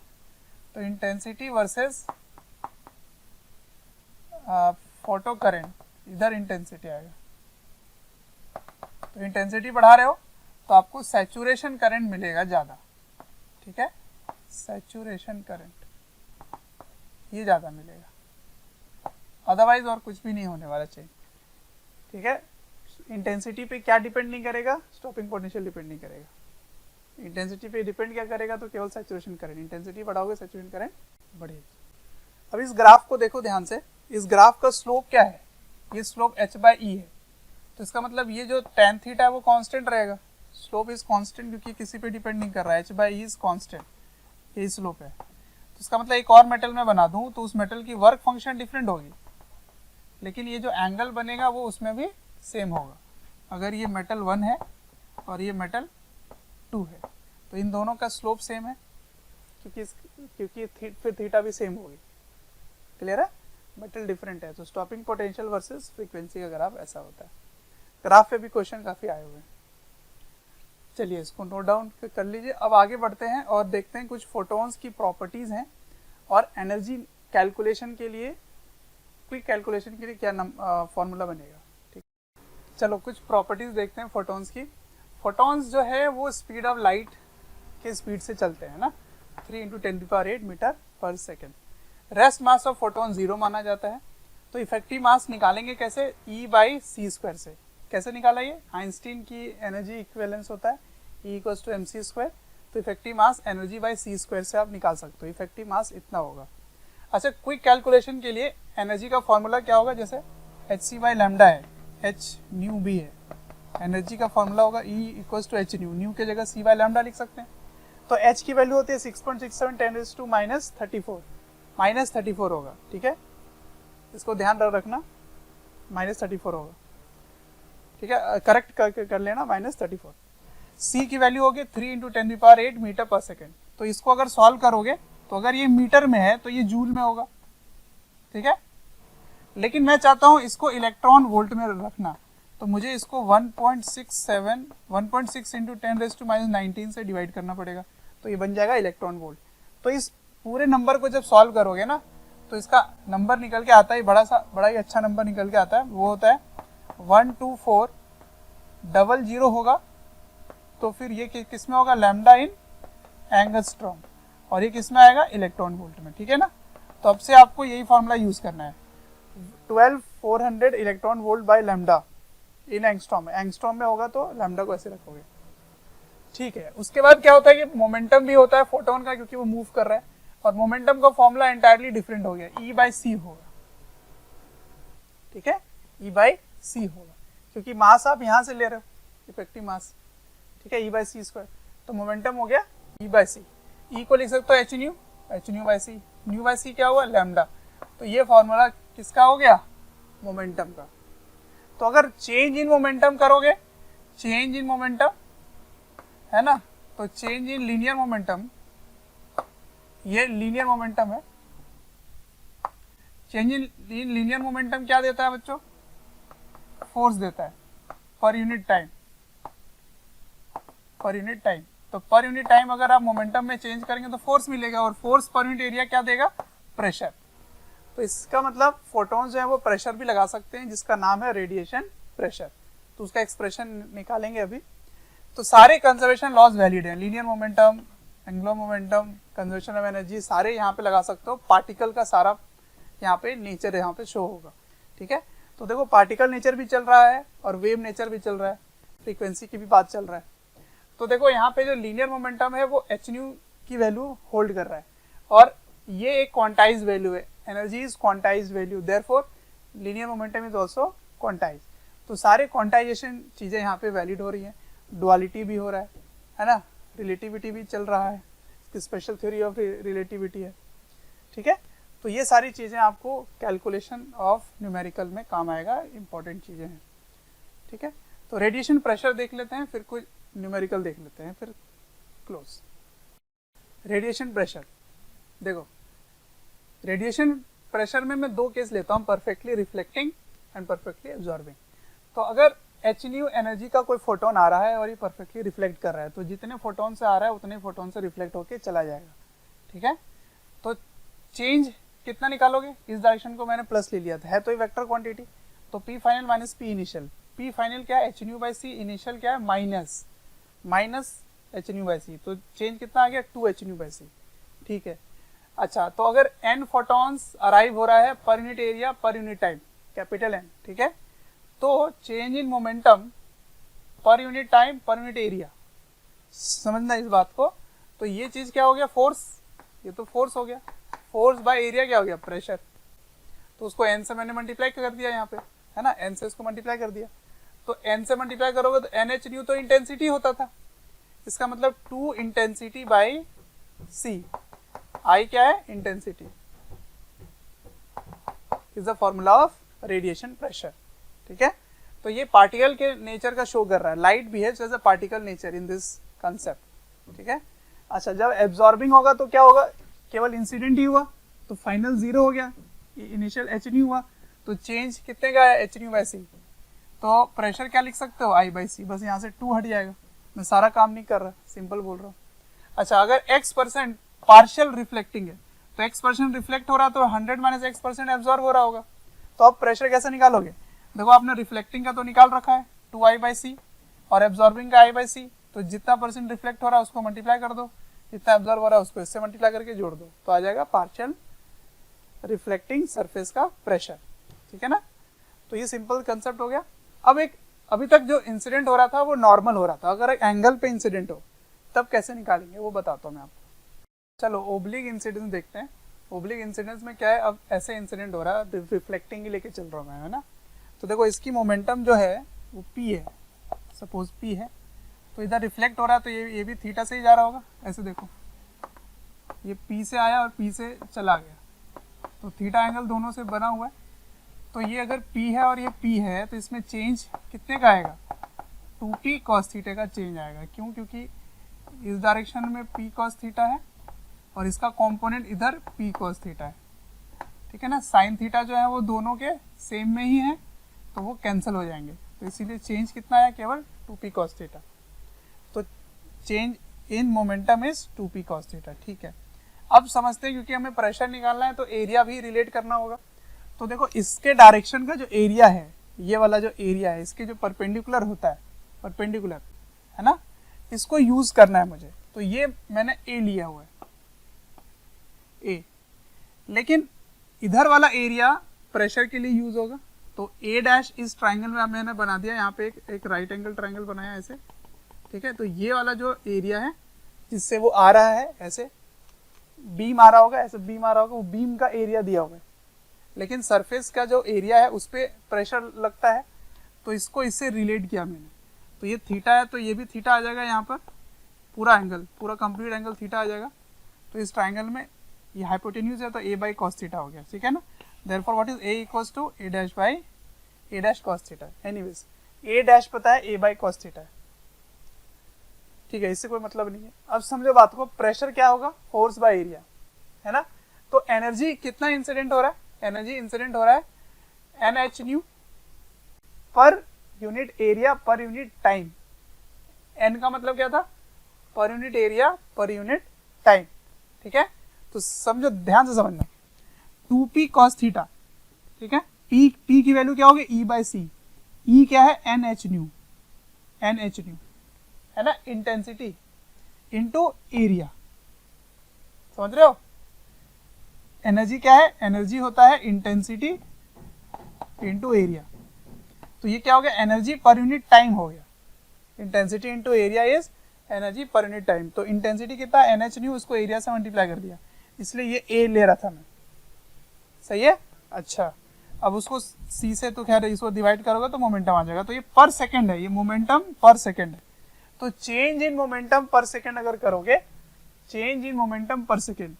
तो इंटेंसिटी वर्सेस फोटो करंट, इधर इंटेंसिटी आएगा। तो इंटेंसिटी बढ़ा रहे हो तो आपको सैचुरेशन करंट मिलेगा ज़्यादा। ठीक है, सैचुरेशन करंट ये ज़्यादा मिलेगा, अदरवाइज और कुछ भी नहीं होने वाला चाहिए। ठीक है, इंटेंसिटी पे क्या डिपेंड नहीं करेगा? स्टॉपिंग पोटेंशियल डिपेंड नहीं करेगा। इंटेंसिटी पे डिपेंड क्या करेगा? तो केवल सैचुरेशन करंट। इंटेंसिटी बढ़ाओगे सैचुरेशन करंट बढ़ेगी। अब इस ग्राफ को देखो ध्यान से, इस ग्राफ का स्लोप क्या है? ये स्लोप h बाई ई है। तो इसका मतलब ये जो tan थीटा है वो कांस्टेंट रहेगा, स्लोप इज कांस्टेंट क्योंकि किसी पे डिपेंड नहीं कर रहा है, h by E is constant, ये स्लोप है। तो इसका मतलब एक और मेटल में बना दूं तो उस मेटल की वर्क फंक्शन डिफरेंट होगी, लेकिन ये जो एंगल बनेगा वो उसमें भी सेम होगा। अगर ये मेटल 1 है और ये मेटल 2 है तो इन दोनों का स्लोप सेम है क्योंकि फिर थीटा भी सेम होगी। क्लियर है? मेटल डिफरेंट है तो स्टॉपिंग पोटेंशियल वर्सेस फ्रीक्वेंसी का ग्राफ ऐसा होता है। ग्राफ पे भी क्वेश्चन काफी आए हुए हैं। चलिए इसको नोट डाउन कर लीजिए। अब आगे बढ़ते हैं और देखते हैं कुछ फोटॉन्स की प्रॉपर्टीज़ हैं और एनर्जी कैलकुलेशन के लिए, क्विक कैलकुलेशन के लिए क्या फॉर्मूला बनेगा। ठीक, चलो कुछ प्रॉपर्टीज़ देखते हैं फोटॉन्स की। फोटॉन्स जो है वो स्पीड ऑफ लाइट के स्पीड से चलते हैं ना, 3 × 10⁸ मीटर पर second. Rest mass of photon 0 माना जाता है। तो इफेक्टिव मास निकालेंगे कैसे, E/c² से। कैसे निकाला ये, आइंस्टीन की एनर्जी इक्विवेलेंस होता है E = mc²। तो इफेक्टिव मास एनर्जी/c² से आप निकाल सकते हो, इफेक्टिव मास इतना होगा। अच्छा, क्विक कैलकुलेशन के लिए एनर्जी का फॉर्मूला क्या होगा, जैसे hc/λ है, h न्यू भी है, एनर्जी का फॉर्मूला होगा E = h न्यू, न्यू की जगह c/λ लिख सकते हैं। तो h की वैल्यू होती है 6.67 10⁻⁻34, -34 होगा। ठीक है, इसको ध्यान रखना, -34 होगा। ठीक है, करेक्ट कर लेना, -34। c की वैल्यू होगी 3 × 10⁸ मीटर पर सेकेंड। तो इसको अगर सॉल्व करोगे तो अगर ये मीटर में है तो ये जूल में होगा। ठीक है, लेकिन मैं चाहता हूं इसको इलेक्ट्रॉन वोल्ट में रखना, तो मुझे इसको 1.6 × 10⁻⁻19 से डिवाइड करना पड़ेगा, तो ये बन जाएगा इलेक्ट्रॉन वोल्ट। तो इस पूरे नंबर को जब सॉल्व करोगे ना तो इसका नंबर निकल के आता है, बड़ा ही अच्छा नंबर निकल के आता है, वो होता है 12400 होगा। तो फिर ये किस में होगा, लैम्डा इन एंगस्ट्रॉम, और ये किस में आएगा, इलेक्ट्रॉन वोल्ट में। ठीक है ना, तो अब से आपको यही फॉर्मूला यूज करना है, 12400 electron volt by lambda in angstrom. Angstrom में होगा तो लैम्डा को ऐसे रखोगे। ठीक है, उसके बाद क्या होता है कि मोमेंटम भी होता है फोटोन का, क्योंकि वो मूव कर रहा है, और मोमेंटम का फॉर्मूला एंटायरली डिफरेंट हो गया, E/c होगा। ठीक है, E/c होगा, क्योंकि मास आप यहां से ले रहे हो, इफेक्टिव मास। ठीक है, E/c², तो मोमेंटम हो गया E/c। E को लिख सकते हो h न्यू/c, न्यू/c क्या हुआ, लैम्डा। तो ये फॉर्मूला किसका हो गया, मोमेंटम का। तो अगर चेंज इन मोमेंटम करोगे, चेंज इन मोमेंटम है ना, तो चेंज इन लीनियर मोमेंटम, ये लीनियर मोमेंटम है। चेंज इन लीनियर मोमेंटम क्या देता है बच्चों, फोर्स देता है पर unit time, per unit time. तो पर यूनिट टाइम अगर आप मोमेंटम में चेंज करेंगे तो फोर्स मिलेगा, और फोर्स पर यूनिट एरिया क्या देगा, प्रेशर। तो इसका मतलब फोटोन जो है वो प्रेशर भी लगा सकते हैं, जिसका नाम है रेडिएशन प्रेशर। तो उसका एक्सप्रेशन निकालेंगे अभी। तो सारे कंजर्वेशन लॉज वैलिड हैं, linear momentum, angular momentum, conservation of energy, सारे यहाँ पे लगा सकते हो। पार्टिकल का सारा यहाँ पे नेचर यहाँ पे शो होगा। ठीक है, तो देखो पार्टिकल नेचर भी चल रहा है और वेव नेचर भी चल रहा है, फ्रीक्वेंसी की भी बात चल रहा है। तो देखो यहाँ पे जो लीनियर मोमेंटम है वो h न्यू की वैल्यू होल्ड कर रहा है, और ये एक क्वांटाइज वैल्यू है, energy is quantize value, therefore linear momentum is also quantize. तो सारे क्वांटाइजेशन चीजें यहाँ पे वैलिड हो रही हैं, डुअलिटी भी हो रहा है ना, रिलेटिविटी भी चल रहा है, स्पेशल थ्योरी ऑफ रिलेटिविटी है। ठीक है, तो ये सारी चीजें आपको कैलकुलेशन ऑफ न्यूमेरिकल में काम आएगा, इंपॉर्टेंट चीजें हैं। ठीक है, तो रेडिएशन प्रेशर देख लेते हैं, फिर कुछ न्यूमेरिकल देख लेते हैं, फिर क्लोज। रेडिएशन प्रेशर, देखो रेडिएशन प्रेशर में मैं दो केस लेता हूँ, perfectly reflecting and perfectly absorbing. तो अगर h न्यू एनर्जी का कोई फोटोन आ रहा है और ये परफेक्टली रिफ्लेक्ट कर रहा है, तो जितने फोटोन से आ रहा है उतने फोटोन से रिफ्लेक्ट होके चला जाएगा। ठीक है, तो चेंज कितना निकालोगे, इस डायरेक्शन को मैंने प्लस ले लिया था, है तो ये वेक्टर क्वांटिटी, तो P final minus P initial. P final क्या है, h new by c, initial क्या है, minus h new by c, तो चेंज कितना आ गया, 2h न्यू बाई c। ठीक है, अच्छा तो अगर n फोटॉन्स अराइव हो रहा है पर unit area per unit time, capital N। ठीक है, तो चेंज इन मोमेंटम पर unit time per unit area, समझना इस बात को। तो ये चीज क्या हो गया, फोर्स, ये तो फोर्स हो गया, फोर्स बाय एरिया क्या हो गया, प्रेशर। तो उसको n से मैंने मल्टीप्लाई कर दिया यहाँ पे, है ना, n से इसको मल्टीप्लाई कर दिया। तो n से मल्टीप्लाई करोगे तो NH न्यू तो इंटेंसिटी होता था, इसका मतलब 2 इंटेंसिटी बाई c, I क्या है, intensity, is the formula of radiation pressure. ठीक है, तो ये पार्टिकल के नेचर का शो कर रहा है, light behaves as a particle nature in this concept. ठीक है, अच्छा जब एब्जॉर्बिंग होगा तो क्या होगा, केवल इंसिडेंट ही हुआ तो फाइनल 0 हो गया, इनिशियल h न्यू हुआ, तो चेंज कितने का है, h न्यू बाई c। तो प्रेशर क्या लिख सकते हो, I बाई c, बस यहाँ से 2 हट जाएगा, मैं सारा काम नहीं कर रहा, सिंपल बोल रहा हूँ। अच्छा, अगर x% पार्शियल रिफ्लेक्टिंग है तो x% रिफ्लेक्ट हो रहा तो 100 माइनस x% एब्जॉर्ब हो रहा होगा। तो आप प्रेशर कैसे निकालोगे? देखो आपने रिफ्लेक्टिंग का तो निकाल रखा है 2I/c और एब्जॉर्बिंग का I/c, तो जितना परसेंट रिफ्लेक्ट हो रहा है उसको मल्टीप्लाई कर दो, जितना एब्जॉर्ब हो रहा है उसको इससे मल्टीप्लाई करके जोड़ दो, तो आ जाएगा पार्शियल रिफ्लेक्टिंग सरफेस का प्रेशर। ठीक है ना, तो ये सिंपल कंसेप्ट हो गया। अब एक अभी तक जो इंसिडेंट हो रहा था वो नॉर्मल हो रहा था, अगर एक एंगल पे इंसिडेंट हो तब कैसे निकालेंगे वो बताता हूँ मैं आपको। चलो ओब्लिक इंसिडेंस देखते हैं। ओब्लिक इंसिडेंस में क्या है, अब ऐसे इंसिडेंट हो रहा है, रिफ्लेक्टिंग ही लेके चल रहा हूँ मैं, है ना। तो देखो इसकी मोमेंटम जो है वो p है, सपोज p है, तो इधर रिफ्लेक्ट हो रहा है तो ये भी थीटा से ही जा रहा होगा। ऐसे देखो ये p से आया और p से चला गया, तो थीटा एंगल दोनों से बना हुआ है। तो ये अगर p है और ये p है तो इसमें चेंज कितने का आएगा, 2p cos थीटा का चेंज आएगा। क्यों? क्योंकि इस डायरेक्शन में p cos थीटा है और इसका कंपोनेंट इधर p cos थीटा है। ठीक है ना, साइन थीटा जो है वो दोनों के सेम में ही है तो वो कैंसिल हो जाएंगे, तो इसीलिए चेंज कितना आया, केवल 2p cos थीटा। तो change in momentum is 2p cos theta. ठीक है, अब समझते हैं, क्योंकि हमें प्रेशर निकालना है तो एरिया भी रिलेट करना होगा। तो देखो इसके डायरेक्शन का जो एरिया है, ये वाला जो एरिया है इसके जो परपेंडिकुलर होता है, परपेंडिकुलर है ना, इसको यूज करना है मुझे। तो ये मैंने ए लिया हुआ है, ए, लेकिन इधर वाला एरिया प्रेशर के लिए यूज होगा। तो ए डैश इस ट्राइंगल में मैंने बना दिया, यहाँ पे एक राइट एंगल ट्राइंगल बनाया ऐसे। ठीक है, तो ये वाला जो एरिया है जिससे वो आ रहा है, ऐसे बीम आ रहा होगा, ऐसे बीम आ रहा होगा, वो बीम का एरिया दिया हुआ है, लेकिन सरफेस का जो एरिया है उस पर प्रेशर लगता है, तो इसको इससे रिलेट किया मैंने। तो ये थीटा है तो ये भी थीटा आ जाएगा, यहाँ पर पूरा एंगल, पूरा कंप्लीट एंगल थीटा आ जाएगा। तो इस ट्राइंगल में ये हाइपोटेन्यूज है तो a बाई cos थीटा हो गया। ठीक है ना, therefore what is a equals to a dash by a dash cos theta. Anyways a dash पता है a बाई cos थीटा है। ठीक है, इससे कोई मतलब नहीं है। अब समझो बात को, प्रेशर क्या होगा, फोर्स बाय एरिया, है ना। तो एनर्जी कितना इंसिडेंट हो रहा है, एनर्जी इंसिडेंट हो रहा है NH न्यू पर unit area per unit time. n का मतलब क्या था, पर unit area per unit time. ठीक है, तो समझो, ध्यान से समझना, 2p cos थीटा। ठीक है, p की वैल्यू क्या होगी, e बाई सी। e क्या है, NH न्यू, NH न्यू है ना, इंटेंसिटी इनटू एरिया। समझ रहे हो, एनर्जी क्या है, एनर्जी होता है इंटेंसिटी इनटू एरिया। तो ये क्या हो गया, एनर्जी पर यूनिट टाइम हो गया। Intensity into area is energy पर यूनिट टाइम। तो इंटेंसिटी कितना, NH न्यू, उसको एरिया से मल्टीप्लाई कर दिया, इसलिए ये A ले रहा था मैं। सही है। अच्छा, अब उसको C से, तो खैर इसको डिवाइड करोगे तो मोमेंटम आ जाएगा। तो ये पर सेकेंड है, ये मोमेंटम पर सेकेंड है। तो चेंज इन मोमेंटम पर सेकेंड अगर करोगे, चेंज इन मोमेंटम पर सेकेंड,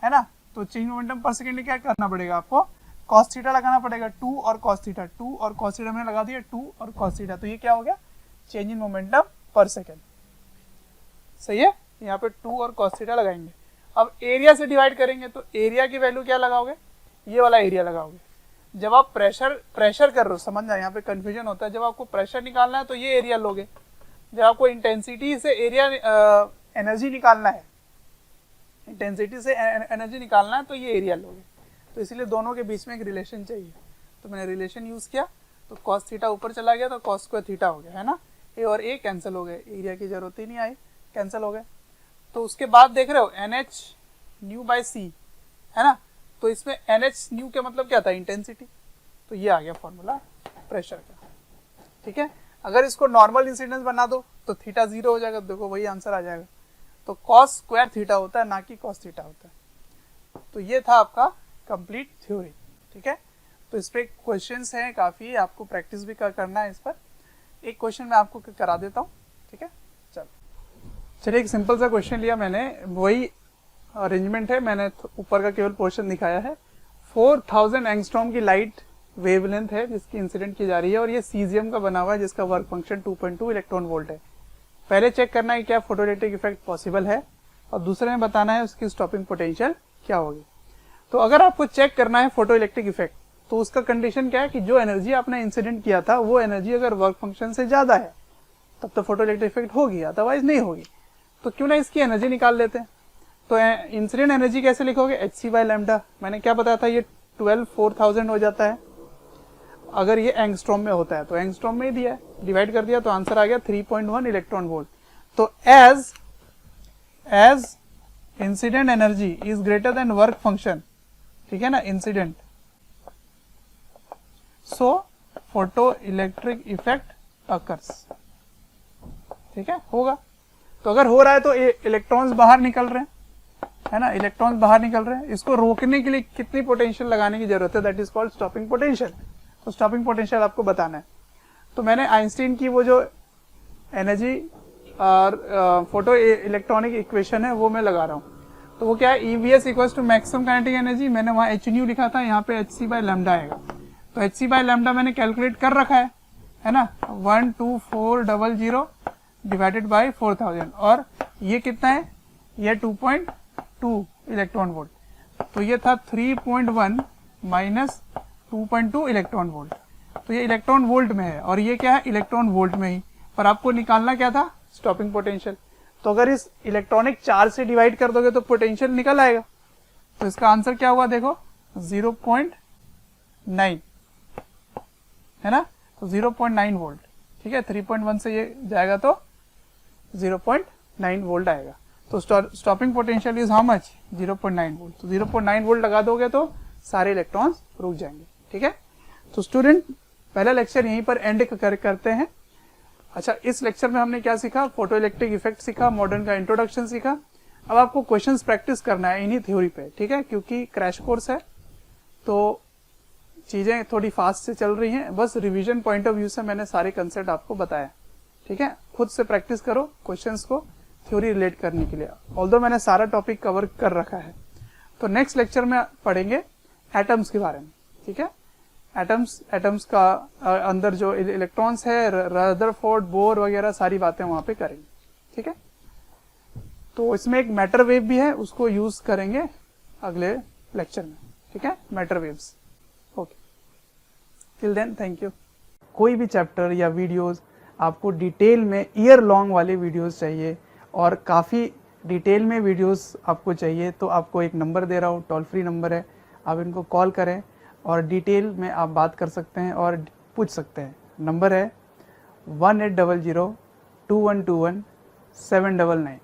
है ना, तो चेंज मोमेंटम पर सेकेंड क्या करना पड़ेगा आपको, cos थीटा लगाना पड़ेगा, 2 और cos थीटा, 2 और cos थीटा मैंने लगा दिया, 2 और cos थीटा। तो ये क्या हो गया, चेंज इन मोमेंटम पर सेकेंड। सही है, यहाँ पे 2 और cos थीटा लगाएंगे। अब एरिया से डिवाइड करेंगे तो एरिया की वैल्यू क्या लगाओगे, ये वाला एरिया लगाओगे। जब आप प्रेशर कर रहे हो, समझना यहाँ पे कंफ्यूजन होता है, जब आपको प्रेशर निकालना है तो ये एरिया लोगे, जब आपको इंटेंसिटी से एरिया एनर्जी निकालना है, इंटेंसिटी से एनर्जी निकालना है तो ये एरिया लोगे। तो इसलिए दोनों के बीच में एक रिलेशन चाहिए, तो मैंने रिलेशन यूज किया, तो cos थीटा ऊपर चला गया तो cos स्क्वायर थीटा हो गया, है ना। ए और ए कैंसिल हो गए, एरिया की जरूरत ही नहीं आई, कैंसिल हो गए। तो उसके बाद देख रहे हो NH न्यू बाई सी, है ना, तो इसमें NH न्यू के मतलब क्या था, इंटेंसिटी। तो ये आ गया फॉर्मूला प्रेशर का। ठीक है, अगर इसको नॉर्मल इंसिडेंस बना दो तो थीटा 0 हो जाएगा, देखो वही आंसर आ जाएगा। तो cos स्क्वायर थीटा होता है, ना कि cos थीटा होता है। तो ये था आपका कंप्लीट थ्योरी। ठीक है, तो इस पर क्वेश्चंस हैं काफ़ी, आपको प्रैक्टिस भी करना है इस पर। एक क्वेश्चन मैं आपको करा देता हूँ। ठीक है, चलिए एक सिंपल सा क्वेश्चन लिया मैंने, वही अरेंजमेंट है, मैंने ऊपर का केवल पोर्शन दिखाया है। 4000 एंगस्ट्रॉम की लाइट वेवलेंथ है जिसकी इंसिडेंट की जा रही है, और ये सीजियम का बना हुआ है जिसका वर्क फंक्शन 2.2 इलेक्ट्रॉन वोल्ट है। पहले चेक करना है क्या फोटोइलेक्ट्रिक इफेक्ट पॉसिबल है, और दूसरे में बताना है उसकी स्टॉपिंग पोटेंशियल क्या होगी। तो अगर आपको चेक करना है फोटो इलेक्ट्रिक इफेक्ट, तो उसका कंडीशन क्या है कि जो एनर्जी आपने इंसिडेंट किया था वो एनर्जी अगर वर्क फंक्शन से ज्यादा है तब तो फोटो इलेक्ट्रिक इफेक्ट होगी, अदरवाइज नहीं होगी। तो क्यों ना इसकी एनर्जी निकाल लेते हैं। तो इंसिडेंट एनर्जी कैसे लिखोगे, hc/λ। मैंने क्या बताया था, ये 12,4000 हो जाता है अगर ये एंगस्ट्रॉम में होता है, तो एंगस्ट्रॉम में ही दिया है, डिवाइड कर दिया तो आंसर आ गया 3.1 इलेक्ट्रॉन वोल्ट। तो as incident energy is greater than work function, ठीक है ना, incident, so photoelectric effect occurs, ठीक है, होगा। तो अगर हो रहा है तो इलेक्ट्रॉन्स बाहर निकल रहे हैं, है ना, इलेक्ट्रॉन्स बाहर निकल रहे हैं, इसको रोकने के लिए कितनी पोटेंशियल लगाने की जरूरत है, that is called stopping potential. तो स्टॉपिंग पोटेंशियल आपको बताना है। तो मैंने आइंस्टीन की वो जो एनर्जी और फोटो इलेक्ट्रॉनिक इक्वेशन है वो मैं लगा रहा हूँ। तो वो क्या है, EVS equals to maximum kinetic energy, मैंने वहाँ hν लिखा था, यहाँ पे hc/λ आएगा। तो hc/λ मैंने कैलकुलेट कर रखा है ना, 12400 डिवाइडेड बाई 4000, और ये कितना है, ये 2.2 इलेक्ट्रॉन वोल्ट। तो ये था 3.1 माइनस 2.2 इलेक्ट्रॉन वोल्ट। तो ये इलेक्ट्रॉन वोल्ट में है और ये क्या है, इलेक्ट्रॉन वोल्ट में ही। पर आपको निकालना क्या था, स्टॉपिंग पोटेंशियल। तो अगर इस इलेक्ट्रॉनिक चार्ज से डिवाइड कर दोगे तो पोटेंशियल निकल आएगा। तो इसका आंसर क्या हुआ, देखो 0.9, है ना, तो 0.9 वोल्ट, ठीक है। 3.1 से ये जाएगा तो 0.9 वोल्ट आएगा। तो stopping potential is how much, 0.9 volt. तो 0.9 वोल्ट लगा दोगे तो सारे इलेक्ट्रॉन्स रुक जाएंगे, ठीक है। तो स्टूडेंट, पहला लेक्चर यहीं पर एंड करते हैं। अच्छा, इस लेक्चर में हमने क्या सीखा, फोटो इलेक्ट्रिक इफेक्ट सीखा, मॉडर्न का इंट्रोडक्शन सीखा। अब आपको क्वेश्चंस प्रैक्टिस करना है इन्हीं थ्योरी पे, ठीक है, क्योंकि क्रैश कोर्स है तो चीजें थोड़ी फास्ट से चल रही हैं। बस रिवीजन पॉइंट ऑफ व्यू से मैंने सारे कंसेप्ट आपको बताया, ठीक है। खुद से प्रैक्टिस करो क्वेश्चंस को थ्योरी रिलेट करने के लिए, ऑल्दो मैंने सारा टॉपिक कवर कर रखा है। तो नेक्स्ट लेक्चर में पढ़ेंगे एटम्स के बारे में, ठीक है। एटम्स का अंदर जो इलेक्ट्रॉन्स है, रदरफोर्ड, बोर वगैरह सारी बातें वहां पे करेंगे, ठीक है। तो इसमें एक मैटर वेव भी है, उसको यूज करेंगे अगले लेक्चर में, ठीक है, matter waves. Okay, till then thank you. कोई भी चैप्टर या वीडियोस आपको डिटेल में ईयर लॉन्ग वाले वीडियोस चाहिए और काफ़ी डिटेल में वीडियोस आपको चाहिए, तो आपको एक नंबर दे रहा हूँ, टोल फ्री नंबर है, आप इनको कॉल करें और डिटेल में आप बात कर सकते हैं और पूछ सकते हैं। नंबर है 1800 2121 799।